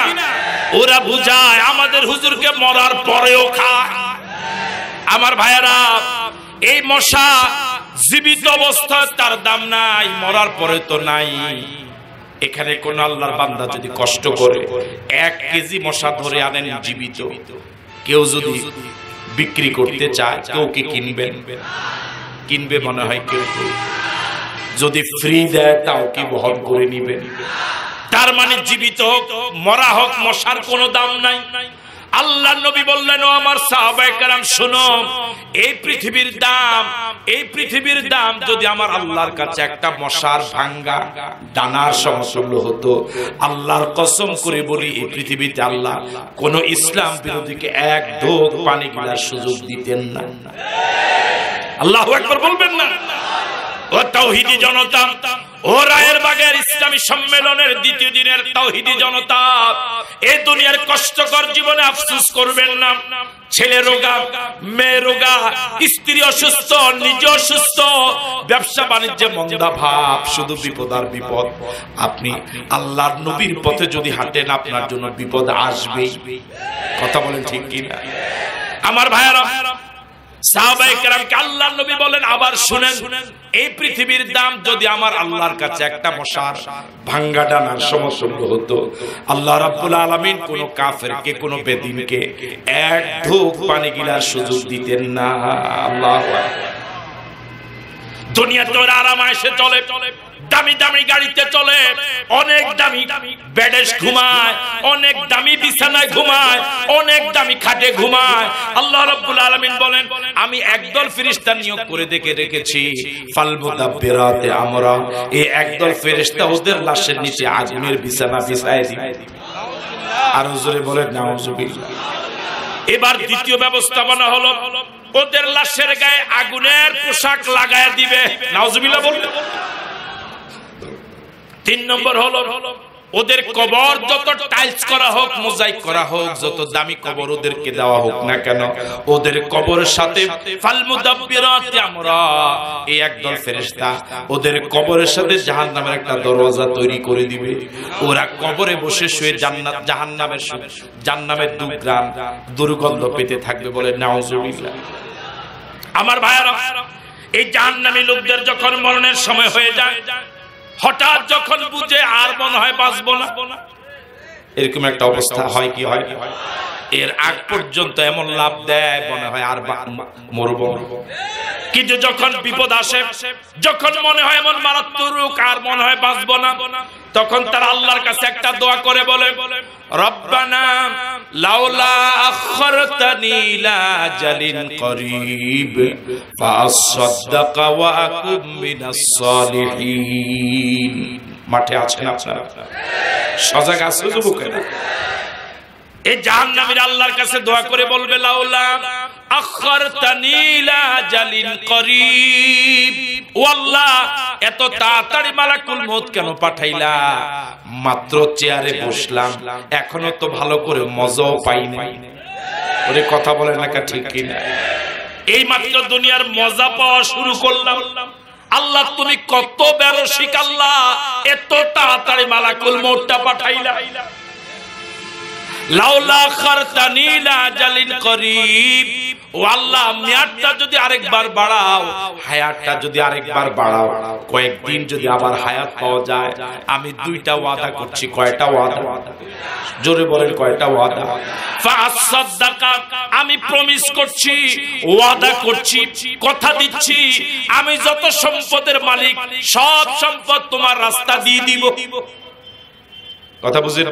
ওরা বুঝায় আমাদের হুজুরকে মরার পরেও খায়। আমার ভাইয়েরা, এই মশা জীবিত অবস্থায় তার দাম নাই, মরার পরে তো নাই। এখানে কোন আল্লাহর বান্দা যদি কষ্ট করে 1 কেজি মশা ধরে আনেন জীবিত, কেউ যদি বিক্রি করতে চায়, কেউ কি কিনবেন? কিনবে মনে হয় কেউ। যদি ফ্রি দেয় তাও কি বহন করে নিবে? তার মানে জীবিত হোক মরা হোক মশার কোনো দাম নাই। আল্লাহ নবী বললেন, ও আমার সাহাবায়ে কেরাম শুনো, এই পৃথিবীর দাম যদি আমার আল্লাহর কাছে একটা মশার ভাঙ্গা ডানার সমতুল্য হতো, আল্লাহর কসম করে বলি এই পৃথিবীতে আল্লাহ কোন ইসলাম বিরোধীকে 1 ঢোক পানি গিলার সুযোগ দিতেন না। আল্লাহু আকবার বলবেন না? ও তাওহীদি জনতা, ও রায়ের বাগের ইসলামী সম্মেলনের 2য় দিনের তাওহীদি জনতা, এই দুনিয়ার কষ্টকর জীবনে আফসোস করবেন না। ছেলে রোগা, মেয়ে রোগা, স্ত্রী অসুস্থ, নিজে অসুস্থ, ব্যবসা বাণিজ্যে মন্দা ভাব, শুধু বিপদ আর বিপদ। আপনি আল্লাহর নবীর পথে যদি হাঁটেন, আপনার জন্য বিপদ আসবেই। কথা বলেন ঠিক কিনা? আমার ভাইয়েরা, সাহাবায়ে কেরামকে আল্লাহর নবী বলেন, আবার শুনেন, এই পৃথিবীর দাম যদি আমার আল্লাহর কাছে একটা মশার ভাঙ্গা ডানার সমতুল্য হতো, আল্লাহ রাব্বুল আলামিন কোন কাফেরকে, কোন বেদিনকে 1 ঢোক পানি গিলার সুযোগ দিতেন না। আল্লাহু আকবার। দুনিয়াতে ওরা আরামায়েশে চলে, দামি দামি গাড়িতে চলে, অনেক দামি বেডে ঘুমায়, অনেক দামি বিছানায় ঘুমায়, অনেক দামি খাটে ঘুমায়। আল্লাহ রাব্বুল আলামিন বলেন, আমি একদল ফেরেশতা নিয়োগ করে রেখেছি, ফাল মুদাব্বিরাতে আমরা, এই একদল ফেরেশতা ওদের লাশের নিচে আগুনের বিছানা বিছায় দিবে। আর হুজুরে বলেন নাউজুবিল্লাহ। এবার দ্বিতীয় ব্যবস্থাপনা হলো, ওদের লাশের গায়ে আগুনের পোশাক লাগায় দিবে। নাউজুবিল্লাহ বলবে। 3 নম্বর হলো, ওদের কবর যত টাইলস করা হোক, মোজাইক করা হোক, যত দামি কবর ওদেরকে দেওয়া হোক না কেন, ওদের কবরের সাথে ফাল মুদাব্বিরাতে আমরা, এই একদল ফেরেশতা ওদের কবরের সাথে জাহান্নামের একটা দরজা তৈরি করে দিবে। ওরা কবরে বসে শুয়ে জাহান্নামের দুর্গন্ধ পেতে থাকবে। বলে নাউজুবিল্লাহ। আমার ভাইয়েরা, এই জাহান্নামী লোকদের যখন মরণের সময় হয়ে যায়, হঠাৎ যখন বুঝে আর মনে হয় বাঁচবো না, এরকম একটা অবস্থা হয় কি হয়? এর আগ পর্যন্ত এমন লাভ দেয় মনে হয় আর মরবো। কিন্তু যখন বিপদ আসে, যখন মনে হয় এমন মারাত্মক রোগ আর মনে হয় বাঁচবো না, তখন তারা আল্লাহর কাছে একটা দোয়া করে বলে, রব্বানা লাউলা আখরতানি ইলা আজালিন করিব ফাসাদদাকা ওয়া আকুম মিনাস সালিহিন। মাঠে আছেন আপনারা? সজাগ আছে যুবকেরা? এই জাহান্নামীরা আল্লাহর কাছে দোয়া করে বলবে, লাউলা আখরতানি ইলা আজালিন করিব, ও আল্লাহ এত তাড়াতাড়ি মালাকুল মউত কেন পাঠাইলা? মাত্র চেয়ারে বসলাম, এখনো তো ভালো করে মজাও পাই নাই। ওরে কথা বলেন না ঠিক কিনা? এই মাত্র দুনিয়ার মজা পাওয়া শুরু করলাম। আল্লাহ তুমি কত বেরসিক আল্লাহ, এত তাড়াতাড়ি মালাকুল মউতটা পাঠাইলা। লাউলা আখরতানি ইলা আজালিন করিব, ও আল্লাহ মেয়াদটা যদি আরেকবার বাড়াও, হায়াতটা যদি আরেকবার বাড়াও, কয়েকদিন যদি আবার হায়াত পাওয়া যায়, আমি 2টা ওয়াদা করছি। কয়টা ওয়াদা? জোরে বলেন কয়টা ওয়াদা? ফাসাদদাকা, আমি প্রমিস করছি, ওয়াদা করছি, কথা দিচ্ছি, আমি যত সম্পদের মালিক সব সম্পদ তোমার রাস্তা দিয়ে দিব। কথা বুঝেন?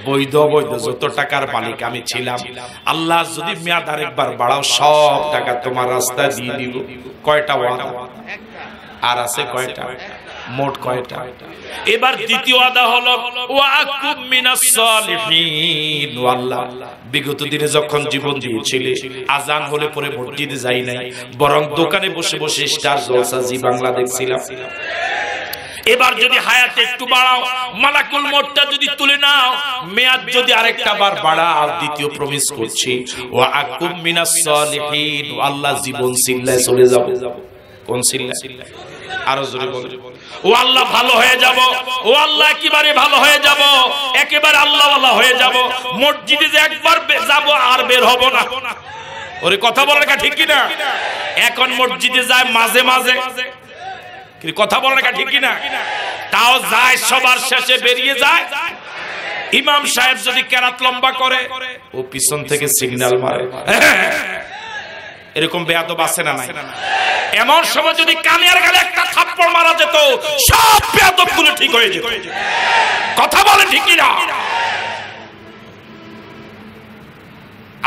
বৈধ অবৈধ যত টাকার মালিক আমি ছিলাম, আল্লাহ যদি মেয়াদ আরেকবার বাড়াও, সব টাকা তোমার রাস্তায় দিয়ে দিব। কয়টা ওয়াদা? আর আছে কয়টা? মোট কয়টা? এবার দ্বিতীয় ওয়াদা হলো ওয়াকুম মিনাস সালিহিন। আল্লাহ বিগত দিনে যখন জীবন দিয়েছিলে আজান হলে পরে মসজিদে যাই নাই, বরং দোকানে বসে বসে স্টার জলসা জি বাংলা দেখছিলাম। এবার যদি হায়াতে একটু বাড়াও, মালাকুল মউতটা যদি তুলে নাও, মেয়াদ যদি আরেকটা বার বাড়াও, দ্বিতীয় প্রমিস করছি ওয়াকুম মিনাস সালিহিন। আল্লাহ জীবন সিল্লায় চলে যাব। কোন সিল্লা? আরো জোরে বল। ও আল্লাহ ভালো হয়ে যাব, ও আল্লাহ একেবারে ভালো হয়ে যাব, একেবারে আল্লাহওয়ালা হয়ে যাব। মসজিদে যে একবার যাব আর বের হব না। ওরে কথা বলার কা ঠিক কি না? এখন মসজিদে যায় মাঝে মাঝে, কথা বলার কা ঠিক কি না? তাও যায় সবার শেষে বেরিয়ে যায়। ইমাম সাহেব যদি কেরাত লম্বা করে, ও পিছন থেকে সিগন্যাল মারে। এরকম বেয়াদব আছে না নাই? এমন সময় যদি কানের গালে একটা থাপ্পড় মারা যেত, সব বেয়াদব গুলো ঠিক হয়ে যেত। কথা বলে ঠিক না?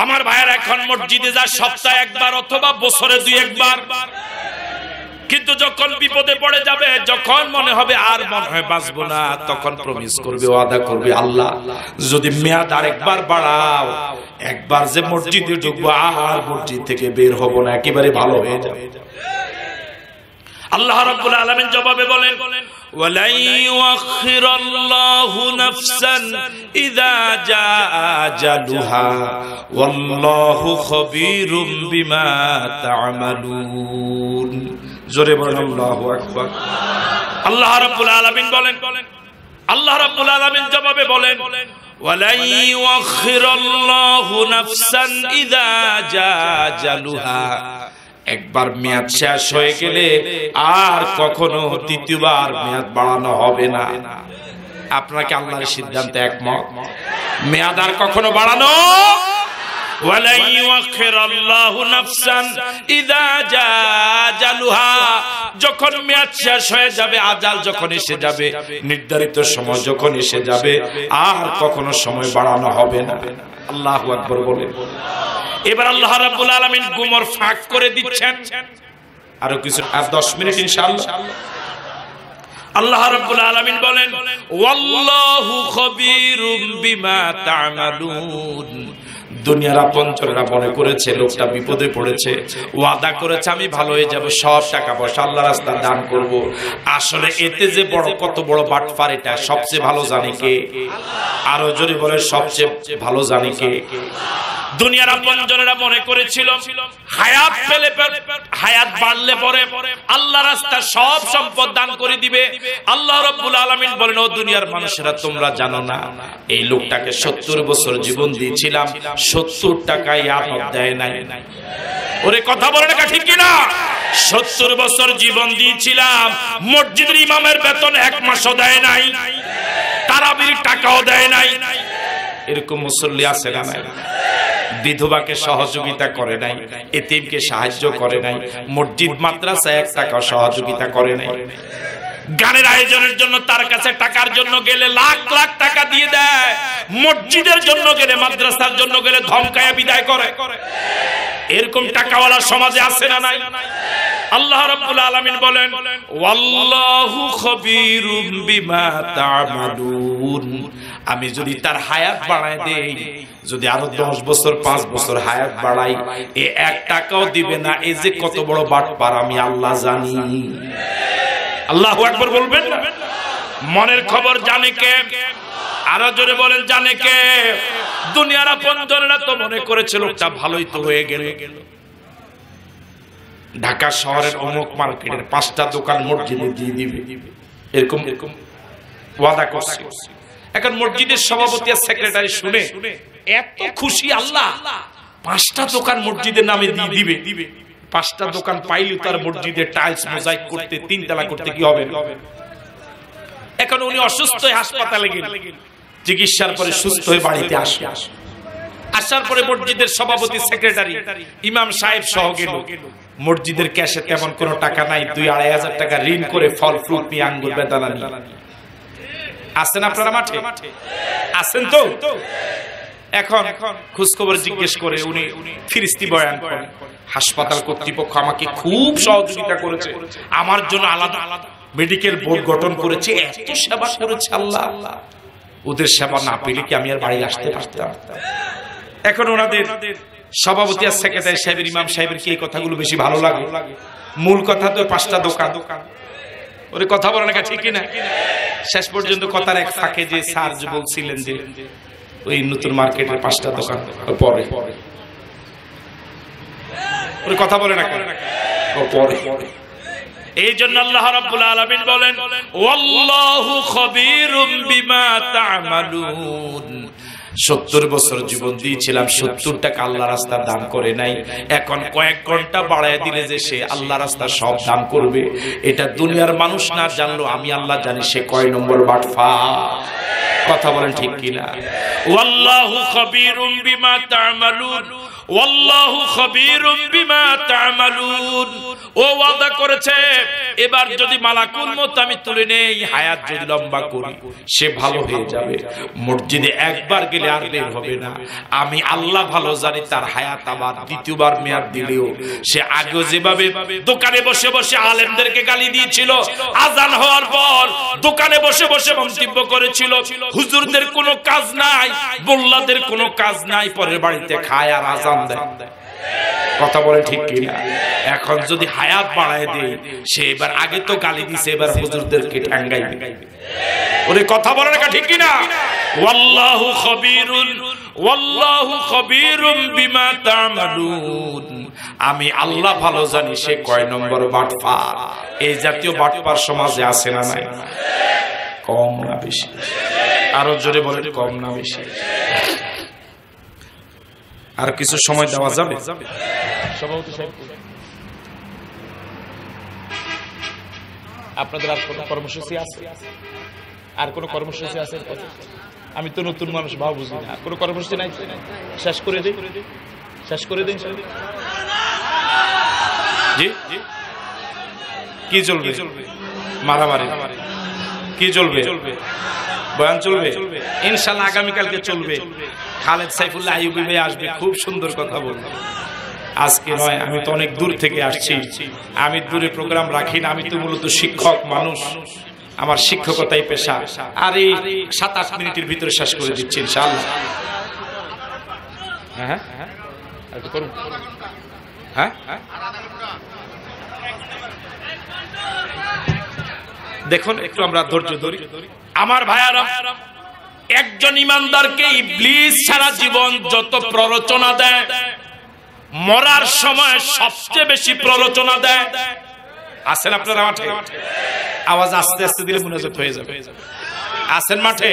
আমার ভাইয়ের এখন মসজিদে যায় সপ্তাহে একবার অথবা বছরে 2-1 বার। কিন্তু যখন বিপদে পড়ে যাবে, যখন মনে হবে আর মনে হয় বাঁচবো না, তখন প্রমিস করবে, ওয়াদা করবে, আল্লাহ যদি মেয়াদ আরেকবার বাড়াও, একবার যে মসজিদে ঢুকবো আর মসজিদ থেকে বের হব না, একেবারে ভালো হয়ে যাবে। আল্লাহ রাব্বুল আলামিন জবাবে বলেন ওয়ালা ইউআখিরাল্লাহু নাফসান ইযা জাআ আজালুহা ওয়াল্লাহু খাবীরুম বিমা তা'মালুন। জোরে বলেন আল্লাহু আকবার। আল্লাহ রাব্বুল আলামিন বলেন, আল্লাহ রাব্বুল আলামিন জবাবে বলেন ওয়ালা ইউআখিরাল্লাহু নাফসান ইযা জাআ আজালুহা। একবার মেয়াদ শেষ হয়ে গেলে আর কখনো দ্বিতীয়বার মেয়াদ বাড়ানো হবে না। আপনাকে আল্লাহর সিদ্ধান্তে একমত? মেয়াদ আর কখনো বাড়ানো ওয়ালা ইউআখিরাল্লাহু নাফসান ইযা জাআ আজালুহা। যখন মেয়াদ শেষ হয়ে যাবে, আজাল যখন এসে যাবে, নির্ধারিত সময় যখন এসে যাবে, আর কখনো সময় বাড়ানো হবে না। আল্লাহু আকবার বলেন। এবার আল্লাহ রাব্বুল আলামিন গুমর ফাঁক করে দিচ্ছেন। আরো কিছু 10 মিনিট ইনশাআল্লাহ। আল্লাহ রাব্বুল আলামিন বলেন ওয়াল্লাহু খাবীরুম বিমা তা'মালুন। দুনিয়ার আপনজনেরা মনে করেছে লোকটা বিপদে পড়েছে, ওয়াদা করেছে আমি ভালো হয়ে যাব, সব টাকা পয়সা আল্লাহর রাস্তায় দান করব। আসলে এতে যে বড় কত বড় বাটপার, এটা সবচেয়ে ভালো জানে কে? আরো জোরে বলে সবচেয়ে ভালো জানে কে? দুনিয়ার আপনজনেরা মনে করেছিল হায়াত পেলে, হায়াত বাড়লে পরে আল্লাহ রাস্তায় সব সম্পদ দান করে দিবে। আল্লাহ রাব্বুল আলামিন বলেন ও দুনিয়ার মানুষেরা, তোমরা জানো না এই লোকটাকে 70 বছর জীবন দিয়েছিলাম, 70 টাকায় ইয়াদ দেয় নাই। ওরে কথা বলে না ঠিক কি না? 70 বছর জীবন দিয়েছিলাম, মসজিদের ইমামের বেতন 1 মাসও দেয় নাই, তারাবির টাকাও দেয় নাই। এরকম মুসল্লি আছে না? বিধবাকে সহযোগিতা করে নাই, এতিমকে সাহায্য করে নাই, মসজিদ মাদ্রাসায় 1 টাকা সহযোগিতা করে নাই। গানের আয়োজনের জন্য তার কাছে টাকার জন্য গেলে লাখ লাখ টাকা দিয়ে দেয়, মসজিদের জন্য গেলে, মাদ্রাসার জন্য গেলে ধমকায়া বিদায় করে। এরকম টাকাওয়ালা সমাজে আছে না নাই? আল্লাহ রাব্বুল আলামিন বলেন ওয়াল্লাহু খাবীরুম বিমা তা'মালুন। আমি যদি তার হায়াত বাড়ায় দেই, যদি আরো 10 বছর 5 বছর হায়াত বাড়াই, এ 1 টাকাও দিবে না। এই যে কত বড় বাটপার আমি আল্লাহ জানি। আল্লাহু আকবার বলবেন না? মনের খবর জানে কে? আরো জোরে বলেন জানে কে? দুনিয়ার আপনজনেরা তো মনে করেছে লোকটা ভালোই তো হয়ে গেল। ঢাকা শহরের অমুক মার্কেটের 5টা দোকান মসজিদে দিয়ে দিবে, এরকম ওয়াদা করছে। এখন মসজিদের সভাপতি আর সেক্রেটারি শুনে এত খুশি, আল্লাহ 5টা দোকান মসজিদের নামে দিয়ে দিবে। 5টা দোকান পাইলে তার মসজিদে টাইলস মোজাইক করতে, 3 তলা করতে কি হবে? এখন উনি অসুস্থ হয়ে হাসপাতালে গেলেন, চিকিৎসার পরে সুস্থ হয়ে বাড়িতে আসার পরে মসজিদের সভাপতি, সেক্রেটারি, ইমাম সাহেব সহ গেল। মসজিদের ক্যাশে তেমন কোনো টাকা নাই, 2-2.5 হাজার টাকা ঋণ করে ফল ফ্রুট নিয়ে, আঙ্গুর বেদানা নিয়ে আসেন। আপনারা মাঠে আসেন তো? এখন খোঁজখবর জিজ্ঞেস করে উনি ফিরিস্তি বয়ান করেন, হাসপাতাল কর্তৃপক্ষ আমাকে খুব সহযোগিতা করেছে, আমার জন্য আলাদা মেডিকেল বোর্ড গঠন করেছে, এত সেবা করেছে আল্লাহ। ওদের সেবা না পেলে কি আমি আর বাড়ি আসতে পারতাম? এখন ওনাদের সভাপতি আর সেক্রেটারি সাহেবের, ইমাম সাহেবের কি এই কথাগুলো বেশি ভালো লাগে? মূল কথা তো 5টা দোকান, ওরে কথা বলে না, ঠিক না? শেষ পর্যন্ত কথার এক ফাঁকে যে স্যার যে বলছিলেন যে ওই নতুন মার্কেটের 5টা দোকান পরে, ওরে কথা বলে না কেন? পরে। এই জন্য আল্লাহ রাব্বুল আলামিন বলেন ওয়াল্লাহু খাবীরুম বিমা তা'মালুন। 70 বছর জীবন দিয়েছিলাম, 70 টাকা আল্লাহ রাস্তায় দান করে নাই, এখন কয়েক ঘন্টা বাড়ায় দিলে যে সে আল্লাহ রাস্তায় সব দান করবে, এটা দুনিয়ার মানুষ না জানলো আমি আল্লাহ জানি সে কয় নম্বর বাটফার। কথা বলেন ঠিক কিনা? ওয়াল্লাহু খাবীরুম বিমা তা'মালুন, ওয়াল্লাহু খাবীরুম বিমা তা'মালুন। ও ওয়াদা করেছে এবার যদি মালাকুল মউত আমি তুলে নেই, হায়াত যদি লম্বা করি, সে ভালো হয়ে যাবে, মসজিদে একবার গেলে আর বের হবে না। আমি আল্লাহ ভালো জানি তার হায়াত আবার দ্বিতীয়বার মেয়াদ দিলেও সে আগেও যেভাবে দোকানে বসে বসে আলেমদেরকে গালি দিয়েছিল, আজান হওয়ার পর দোকানে বসে বসে মন্তব্য করেছিল হুজুরদের কোনো কাজ নাই, মোল্লাদের কোনো কাজ নাই, পরের বাড়িতে খায় আর আজান দেয়। কথা বলে ঠিক কিনা? এখন যদি হায়াত বাড়ায় দেয়, সে এবার আগে তো গালি দিছে, এবার হুজুরদেরকে ঠ্যাঙ্গাইবে। ওরে কথা বলে না ঠিক কিনা? ওয়াল্লাহু খাবীরুম বিমা তা'মালুন। আমি আল্লাহ ভালো জানি সে কয় নম্বর বাটপার। এই জাতীয় বাটপার সমাজে আছে না নাই? কম না বেশি? আরো জোরে বলেন, কম না বেশি? আর কিছু সময় দেওয়া যাবে? সভাপতি সাহেব, আপনাদের আর কোনো কর্মসূচি আছে? আর কোনো কর্মসূচি আছে? আমি তো নতুন মানুষ, ভাব বুঝি না। আর কোনো কর্মসূচি নাই? শেষ করে দিই, শেষ করে দিন। জি, কি চলবে? মারামারি কি চলবে? বয়ান চলবে ইনশাআল্লাহ, আগামীকালকে চলবে। খালেদ সাইফুল্লাহ আইয়ুবী ভাই আসবে, খুব সুন্দর কথা বলবে। আজকে নয়, আমি তো অনেক দূর থেকে আসছি, আমি দূরে প্রোগ্রাম রাখি না, আমি তো মূলত শিক্ষক মানুষ, আমার শিক্ষকতাই পেশা। আর এই 7-8 মিনিটের ভিতরে শেষ করে দিচ্ছি ইনশাআল্লাহ। হ্যাঁ হ্যাঁ, হ্যাঁ দেখুন একটু আমরা ধৈর্য ধরি। আমার ভাইয়ারা, একজন ইমানদারকে ইবলিস সারা জীবন যত প্ররোচনা দেয়, মরার সময় সবচেয়ে বেশি প্ররোচনা দেয়। আছেন আপনারা মাঠে? আওয়াজ আস্তে আস্তে দিলে মুনাজাত হয়ে যাবে। আছেন মাঠে?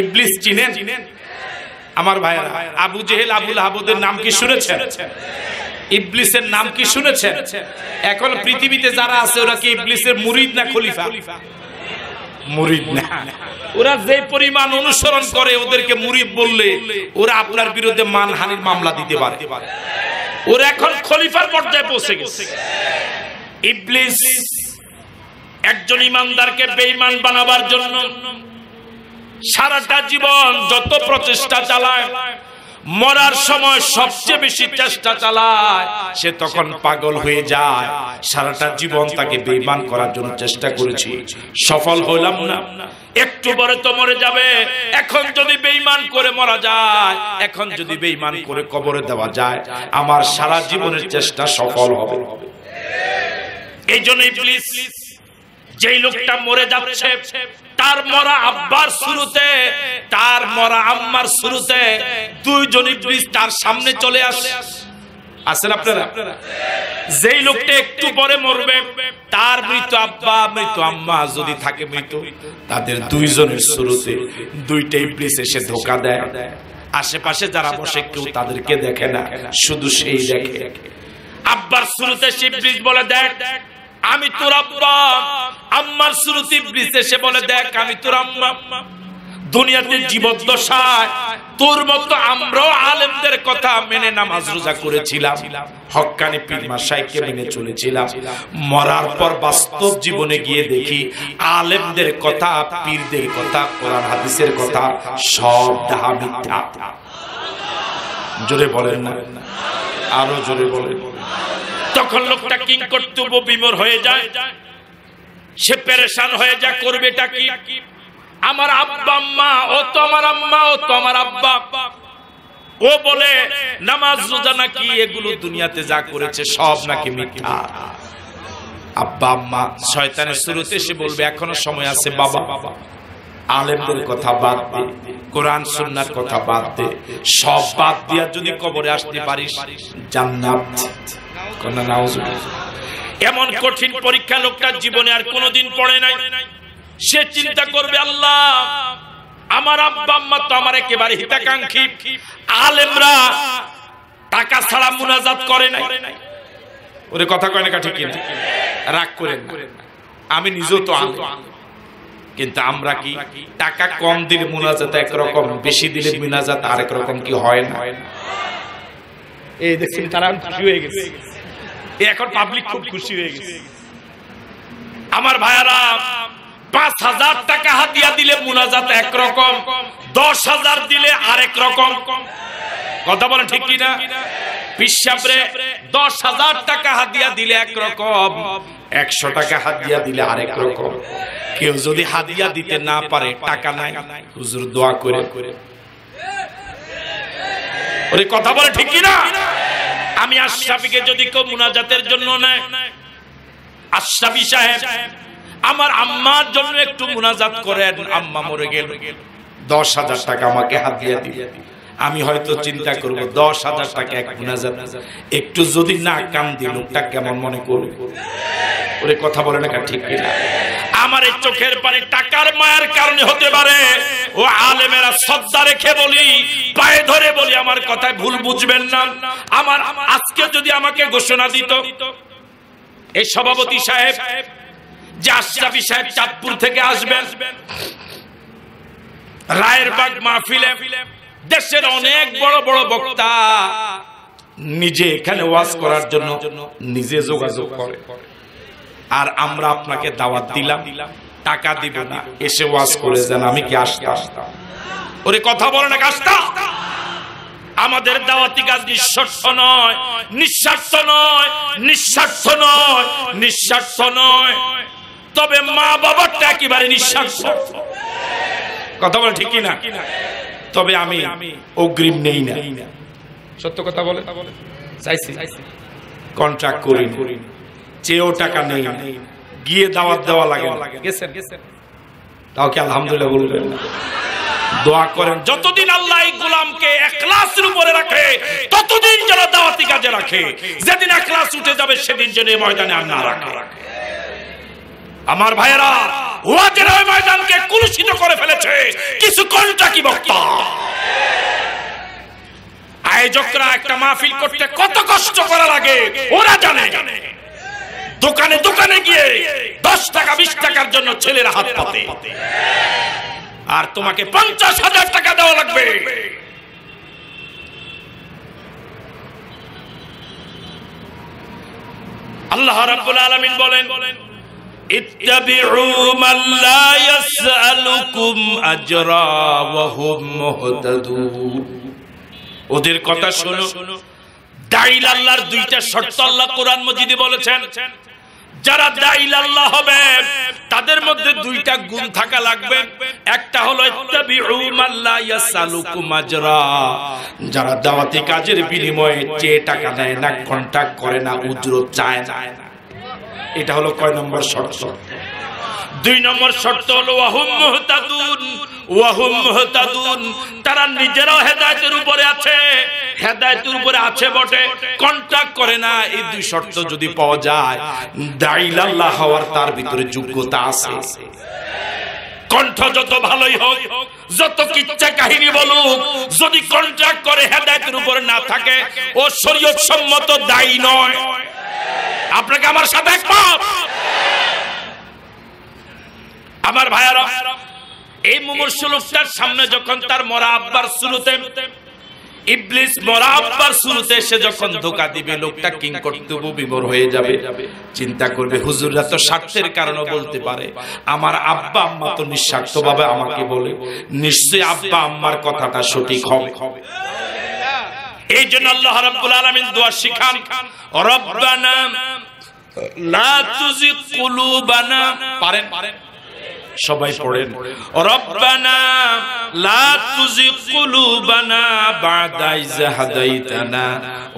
ইবলিস চিনেন? আমার ভাইয়ারা, আবু জেহেল, আবুল আহাবদের নাম কি শুনেছেন? ইবলিসের নাম কি শুনেছেন? এখন পৃথিবীতে যারা আছে ওরা কি ইবলিসের মুরিদ না খলিফা? মুরিদ না। ওরা যে পরিমাণ অনুসরণ করে, ওদেরকে মুরিদ বললে ওরা আপনার বিরুদ্ধে মানহানির মামলা দিতে পারে। ওরা এখন খলিফার পর্যায়ে পৌঁছে গেছে। ইবলিস একজন ইমানদারকে বেঈমান বানাবার জন্য সারাটা জীবন যত প্রচেষ্টা চালায়, মরার সময় সবচেয়ে বেশি চেষ্টা চালায়, সে তখন পাগল হয়ে যায়। সারাটা জীবন তাকে বেঈমান করার জন্য চেষ্টা করেছি, সফল হলাম না, একটু পরে তো মরে যাবে। এখন যদি বেঈমান করে মরা যায়, এখন যদি বেঈমান করে কবরে দেওয়া যায়, আমার সারা জীবনের চেষ্টা সফল হবে। এই জন্য ইবলিস, যেই লোকটা মরে যাচ্ছে, তার মরা আব্বার শুরুতে, তার মরা আম্মার শুরুতে দুইজন ইবলিস তার সামনে চলে আসে। আছেন আপনারা? যেই লোকটা একটু পরে মরবে, তার মৃত আব্বা, মৃত আম্মা যদি থাকে মৃত, তাদের দুইজনের শুরুতে দুইটা ইবলিস এসে ধোঁকা দেয়। আশেপাশে যারা বসে কেউ তাদেরকে দেখে না, শুধু সেই দেখে। আব্বার শুরুতে সে ইবলিস বলে, দেখ আমি তোর আব্বা। আম্মার শুরুতে ইবলিস এসে বলে, দেখ আমি তোর আম্মা। দুনিয়াতে জীবদ্দশায় তোর মতো আমরাও আলেমদের কথা মেনে নামাজ রোজা করেছিলাম, হক্কানি পীর মাশায়েখকে মেনে চলেছিলাম। মরার পর বাস্তব জীবনে গিয়ে দেখি আলেমদের কথা, পীরদের কথা, কোরআন হাদিসের কথা সব ডাহা মিথ্যা। জোরে বলেন না, আরো জোরে বলেন। তখন লোকটা কিংকর্তব্য বিমূঢ় হয়ে যায়। সে পেরেশান হয়ে যা করবেটা কি? আমার আব্বা আম্মা, ও তো আমার আম্মা, ও তো আমার আব্বা। ও বলে নামাজ রোজা নাকি এগুলো দুনিয়াতে যা করেছে সব নাকি মিথ্যা। আব্বা আম্মা শয়তানের শুরুতে সে বলবে এখনো সময় আছে বাবা, আলেমদের কথা বাদ দে, কোরআন সুন্নাহর কথা বাদ দে, সব বাদ দিয়া যদি কবরে আসতে পারিস জান্নাত। এমন কঠিন পরীক্ষা লোকটার জীবনে আর কোনোদিন পড়ে নাই। সে চিন্তা করবে আল্লাহ আমার আব্বা আম্মা তো আমার একেবারে হিতাকাঙ্ক্ষী, আলেমরা টাকা ছাড়া মুনাজাত করে নাই। ওরে কথা কয় না ঠিক কিনা? রাগ করেন না, আমি নিজেও তো আলেম, কিন্তু আমরা কি টাকা কম দিলে মুনাজাত একরকম, বেশি দিলে মুনাজাত আরেক রকম কি হয় না? এই দেখছেন তারা খুশি হয়ে গেছে, এখন পাবলিক খুব খুশি হয়ে গেছে। আমার ভাইয়ারা ৫,০০০ টাকা হাদিয়া দিলে মুনাজাত একরকম, ১০,০০০ দিলে আরেক রকম। কথা বলেন ঠিক কিনা? পিসাবরে ১০,০০০ টাকা হাদিয়া দিলে একরকম, ১০০ টাকা হাদিয়া দিলে আরেক রকম। কেউ যদি হাদিয়া দিতে না পারে, টাকা নাই, হুজুর দোয়া করে। ওরে কথা বলে ঠিক কিনা? আমি আশরাফিকে যদি কেউ মুনাজাতের জন্য নেয়, আশরাফি সাহেব আমার আম্মার জন্য একটু মুনাজাত করেন, আম্মা মরে গেল, ১০,০০০ টাকা আমাকে হাদিয়া দিবে। আমি হয়তো চিন্তা করব ১০,০০০ টাকা এক মুনাজাত, একটু যদি না কান দিই লোকটা কেমন মনে করবে? ওরে কথা বলে না ঠিক কিনা? আমার এই চোখের পানি টাকার মায়ের কারণে হতে পারে। ও আলেমেরা শ্রদ্ধা রেখে বলি, পায়ে ধরে বলি, আমার কথায় ভুল বুঝবেন না। আমার আজকে যদি আমাকে ঘোষণা দিত এই সভাপতি সাহেব যে আশরাফি সাহেব চাঁদপুর থেকে আসবেন রায়েরবাগ মাহফিলে, দেশের অনেক বড় বড় বক্তা নিজে এখানে ওয়াজ করার জন্য নিজে যোগাযোগ করে, আর আমরা আপনাকে দাওয়াত দিলাম, টাকা দিব না, এসে ওয়াজ করে যান, আমি কি আসতাম? ওরে কথা বলে না আসতাম? আমাদের দাওয়াতি কাজ নিঃস্বার্থ নয়, নিঃস্বার্থ নয়, নিঃস্বার্থ নয়, নিঃস্বার্থ নয়। তবে মা বাবারটা একেবারে নিঃস্বার্থ। কথা বলে ঠিক না? তবে আমি অগ্রিম নেই না, সত্য কথা বলে চাইছি, কন্ট্রাক্ট করি, চেয়েও টাকা নেই, গিয়ে দাওয়াত দেওয়া লাগে, গেছেন তাও কি আলহামদুলিল্লাহ বলবেন না? দোয়া করেন যতদিন আল্লাহ এই গোলামকে ইখলাসের উপরে রাখে ততদিন যারা দাওয়াতি কাজে রাখে, যেদিন ইখলাস উঠে যাবে সেদিন যেন এই ময়দানে আর না রাখে। আমার ভাইয়েরা, ওয়াজের ওই ময়দানকে কুলুষিত করে ফেলেছে কিছু কন্ট্রাক্টি বক্তা। আয়োজকরা একটা মাহফিল করতে কত কষ্ট করা লাগে ওরা জানে। দোকানে দোকানে গিয়ে 10 টাকা 20 টাকার জন্য ছেলেরা হাত পাতে, আর তোমাকে 50,000 টাকা দেওয়া লাগবে। আল্লাহ রাব্বুল আলামিন বলেন, ইত্তাবিউ মান লা ইয়াসআলুকুম আজরা ওয়া হুম মুহতাদুন। ওদের কথা শোনো। দাঈল আল্লাহর দুইটা শর্ত আল্লাহ কোরআন মাজিদে বলেছেন। যারা দাঈল আল্লাহ হবে তাদের মধ্যে দুইটা গুণ থাকা লাগবে। একটা হলো ইত্তাবিউ মান লা ইয়াসআলুকুম আজরা, যারা দাওয়াতি কাজের বিনিময়ে চেয়ে টাকা নেয় না, কন্ট্রাক্ট করে না, উজরত চায় না। এটা হলো কয় নম্বর শর্ত? 2 নম্বর শর্ত হলো ওয়াহুম মুহতাদুন। ওয়াহুম মুহতাদুন, তারা নিজেরাও হেদায়েতের উপরে আছে, হেদায়েতের উপরে আছে বটে, কন্ট্রাক্ট করে না। এই 2 শর্ত যদি পাওয়া যায়, দাঈল আল্লাহ হওয়ার তার ভিতরে যোগ্যতা আছে। কণ্ঠ যত ভালোই হোক, যত কিচ্ছা কাহিনী বলুক, যদি কন্ট্রাক্ট করে হেদায়েতের উপরে না থাকে, ও শরীয়ত সম্মত দায়ী নয়। আপনাকে আমার সাথে একমত? আমার ভাইয়ারা, এই মুমূর্ষু লোকটার সামনে যখন তার মরা আব্বার শুরুতে ইবলিস মরা আব্বার শুরুতে এসে যখন ধোঁকা দিবে, লোকটা কিংকর্তব্য বিমর হয়ে যাবে। চিন্তা করবে হুজুররা তো স্বার্থের কারণে বলতে পারে, আমার আব্বা আম্মা তো নিঃস্বার্থভাবে আমাকে বলে, নিশ্চয়ই আব্বা আম্মার কথাটা সঠিক হবে। এই জন্য আল্লাহ রাব্বুল আলামিন দোয়া শিখান, রব্বানা লা তুজিগ কুলুবানা, পারেন সবাই পড়েন, রব্বানা লা তুজিগ কুলুবানা বা'দা ইয হাদাইতানা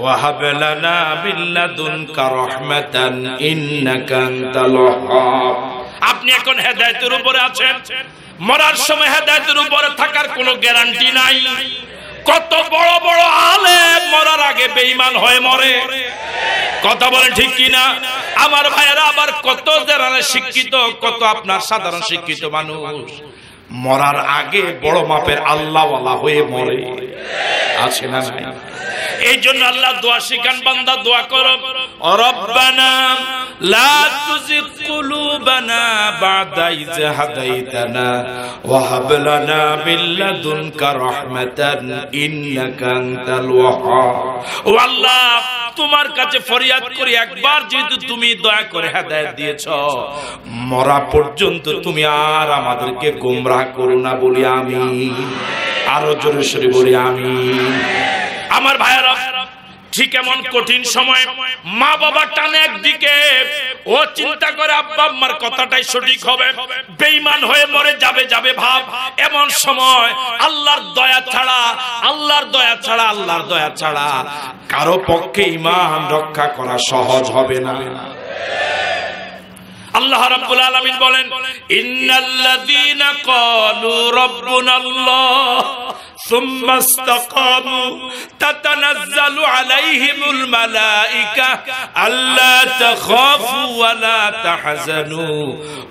ওয়া হাব লানা মিন লাদুনকা রাহমাতান ইন্নাকা আনতাল ওয়াহ্হাব। আপনি এখন হেদায়েতের উপরে আছেন, মরার সময় হেদায়েতের উপরে থাকার কোনো গ্যারান্টি নাই। কত বড় বড় আলেম মরার আগে বেঈমান হয়ে মরে, কথা বলেন ঠিক কিনা? আমার ভাইয়েরা, আবার কত যারা শিক্ষিত, কত আপনার সাধারণ শিক্ষিত মানুষ মরার আগে বড় মাপের আল্লাহওয়ালা হয়ে মরে, আছে না নাই? এই জন্য আল্লাহ দোয়া শিখান, বান্দা দোয়া করো, রব্বানা লা তুজিগ কুলুবানা বা'দা ইয হাদাইতানা ওয়া হাব লানা মিন লাদুনকা রাহমাতান ইন্নাকা আনতাল ওয়াহ্হাব। ও আল্লাহ, তোমার কাছে ফরিয়াদ করি, একবার যেহেতু তুমি দয়া করে হেদায়েত দিয়েছো, মরা পর্যন্ত তুমি আর আমাদেরকে গোমরাহ করো না বলি আমিন। আরো জোরে সরে বলি আমিন। আমার ভাইয়েরা, ঠিক এমন কঠিন সময় মা বাবা টানে একদিকে, ও চিন্তা করে আব্বা আম্মার কথাটাই সঠিক হবে, বেঈমান হয়ে মরে যাবে যাবে ভাব। এমন সময় আল্লাহর দয়া ছাড়া, আল্লাহর দয়া ছাড়া, আল্লাহর দয়া ছাড়া কারো পক্ষে ঈমান রক্ষা করা সহজ হবে না। আল্লাহ রাব্বুল আলামিন বলেন, ইন্নাল্লাযীনা ক্বালু রাব্বুনাল্লাহ সুম্মা ইসতাকামু তাতানাজ্জালু আলাইহিমুল মালায়েকা আল্লা তাখাফু ওয়া লা তাহজানু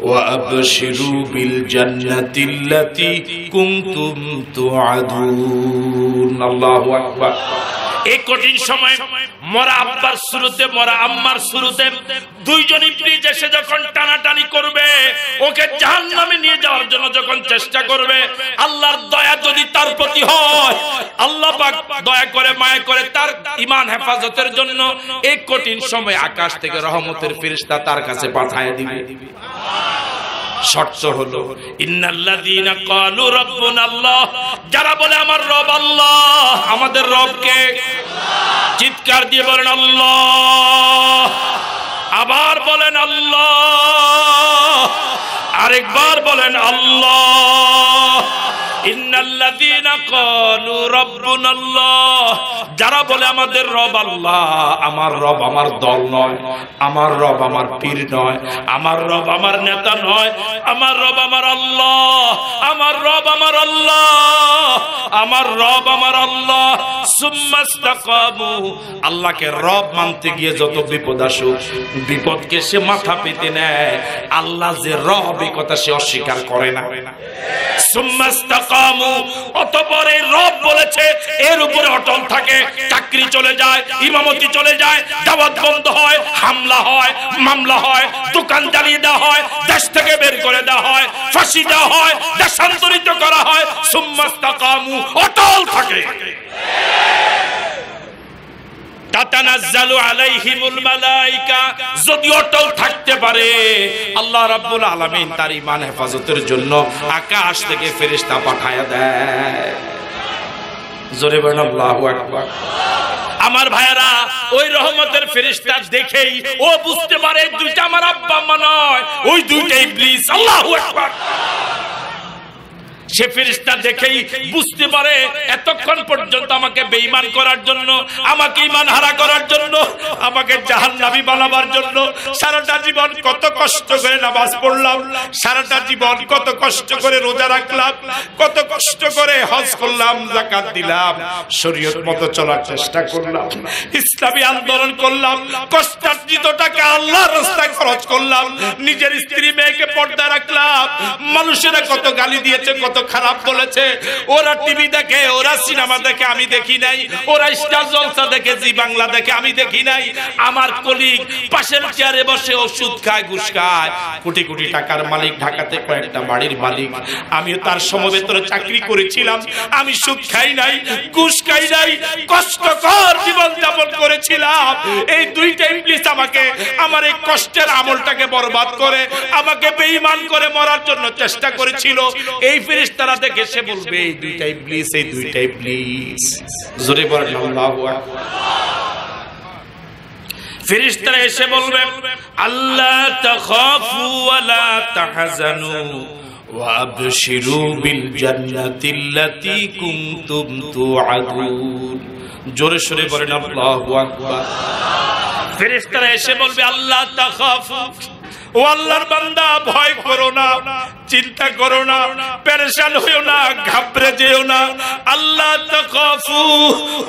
ওয়া আবশিরু বিল জান্নাতিল্লাতী কুনতুম তুআদুন। আল্লাহু আকবার। এই কঠিন সময় মরা আব্বার শুরুতে, মরা আম্মার শুরুতে দুইজন ইবলিস এসে যখন টানাটানি করবে, ওকে জাহান্নামে নিয়ে যাওয়ার জন্য যখন চেষ্টা করবে, আল্লাহর দয়া যদি তার প্রতি হয়, আল্লাহ পাক দয়া করে মায়া করে তার ঈমান হেফাজতের জন্য এই কঠিন সময় আকাশ থেকে রহমতের ফেরেশতা তার কাছে পাঠিয়ে দিবে। শর্ত হলো, ইন্নাল্লাযীনা ক্বালু রাব্বুনাল্লাহ, যারা বলে আমার রব আল্লাহ, আমাদের রব কে? চিৎকার দিয়ে বলেন আল্লাহ। আবার বলেন আল্লাহ। আরেকবার বলেন আল্লাহ। ইন্নাল্লাযীনা ক্বালু রাব্বুনাল্লাহ, যারা বলে আমাদের রব আল্লাহ, আমার রব আমার দল নয়, আমার রব আমার পীর নয়, আমার রব আমার নেতা নয়, আমার রব আমার আল্লাহ, আমার রব আমার আল্লাহ, আমার রব আমার আল্লাহ। সুম্মা ইসতাকামু, আল্লাহকে রব মানতে গিয়ে যত বিপদ আসুক, বিপদকে সে মাথা পেতে নেয়, আল্লাহ যে রব এই কথা সে অস্বীকার করে না। সুম্মা ইসতাকামু, অতঃপর এই রব বলেছে এর উপরে অটল থাকে, চাকরি চলে যায়, ইমামতি চলে যায়, দাওয়াত বন্ধ হয়, হামলা হয়, মামলা হয়, দোকান জ্বালিয়ে দেওয়া হয়, দেশ থেকে বের করে দেওয়া হয়, ফাঁসি দেওয়া হয়, দেশান্তরিত করা হয়, সুম্মা ইসতাকামু, অটল থাকে। তাতানাজ্জালু আলাইহিমুল মালায়েকা, যদি অটল থাকতে পারে, আল্লাহ রাব্বুল আলামিন তার ঈমান হেফাজতের জন্য আকাশ থেকে ফেরেশতা পাঠায়া দেয়। জোরে বলেন আল্লাহু আকবার। আমার ভাইয়েরা, ওই রহমতের ফেরেশতা দেখেই ও বুঝতে পারে দুইটা আমার আব্বা আম্মা নয়, ওই দুইটা ইবলিস। আল্লাহু আকবার। সে ফেরেশতা দেখেই বুঝতে পারে এতক্ষণ পর্যন্ত আমাকে বেঈমান করার জন্য, আমাকে ঈমান হারা করার জন্য, আমাকে জাহান্নামী বানাবার জন্য সারাটা জীবন কত কষ্ট করে নামাজ পড়লাম, সারাটা জীবন কত কষ্ট করে রোজা রাখলাম, কত কষ্ট করে হজ করলাম, যাকাত দিলাম, শরীয়ত মতো চলার চেষ্টা করলাম, ইসলামী আন্দোলন করলাম, কষ্টার্জিত টাকা আল্লাহর রাস্তায় খরচ করলাম, নিজের স্ত্রী মেয়েকে পর্দা রাখলাম, মানুষেরা কত গালি দিয়েছে, কত খারাপ বলেছে, ওরা টিভি দেখে, ওরা সিনেমা দেখে, আমি দেখি নাই, ওরা স্টার জলসা দেখে, জি বাংলা দেখে, আমি দেখি নাই। আমার কলিগ পাশের চেয়ারে বসে ওষুধ খায়, ঘুষ খায়, কোটি কোটি টাকার মালিক, ঢাকাতে কয়েকটা বাড়ির মালিক, আমিও তার সমবেতরে চাকরি করেছিলাম, আমি সুদ খাই নাই, ঘুষ খাই নাই, কষ্টকর জীবন যাপন করেছিলাম। এই দুইটা ইবলিস আমাকে, আমার এই কষ্টের আমলটাকে বরবাদ করে, আমাকে বেঈমান করে মরার জন্য চেষ্টা করেছিল। এই ফেরেশতারা দেখে সে বলবে এই দুইটা ইবলিস, এই দুইটা ইবলিস। জোরে বলেন আল্লাহু আকবার। ফেরেশতারা এসে বলবে আল্লাহ তাখাফু ওয়া লা তাহজানু ওয়া আবশিরু বিল জান্নাতিল্লাতী কুনতুম তুআদুন। জোরে সোরে বলেন আল্লাহু আকবার। ফেরেশতারা এসে বলবে আল্লাহ তাখাফু, ও আল্লাহর বান্দা ভয় করো না, চিন্তা করো না, পেরেশান হইও না, ঘাবড়ে যেও না। আল্লাহ তাখাফু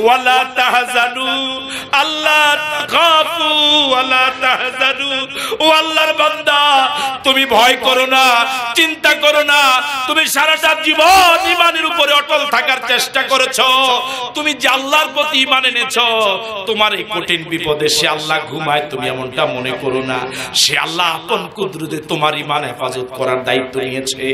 ওয়া লা তাহজানু, আল্লাহ তাখাফু ওয়া লা তাহজানু। ও আল্লাহর বান্দা তুমি ভয় করো না, চিন্তা করো না। তুমি সারাটা জীবন ঈমানের উপরে অটল থাকার চেষ্টা করেছো, তুমি যে আল্লাহর প্রতি ঈমান এনেছো, তোমার এই কঠিন বিপদে সে আল্লাহ ঘুমায় তুমি এমনটা মনে করো না। সে আল্লাহ আপন কুদরতে তোমার ঈমান হেফাজত করার দায়িত্ব নিয়েছে।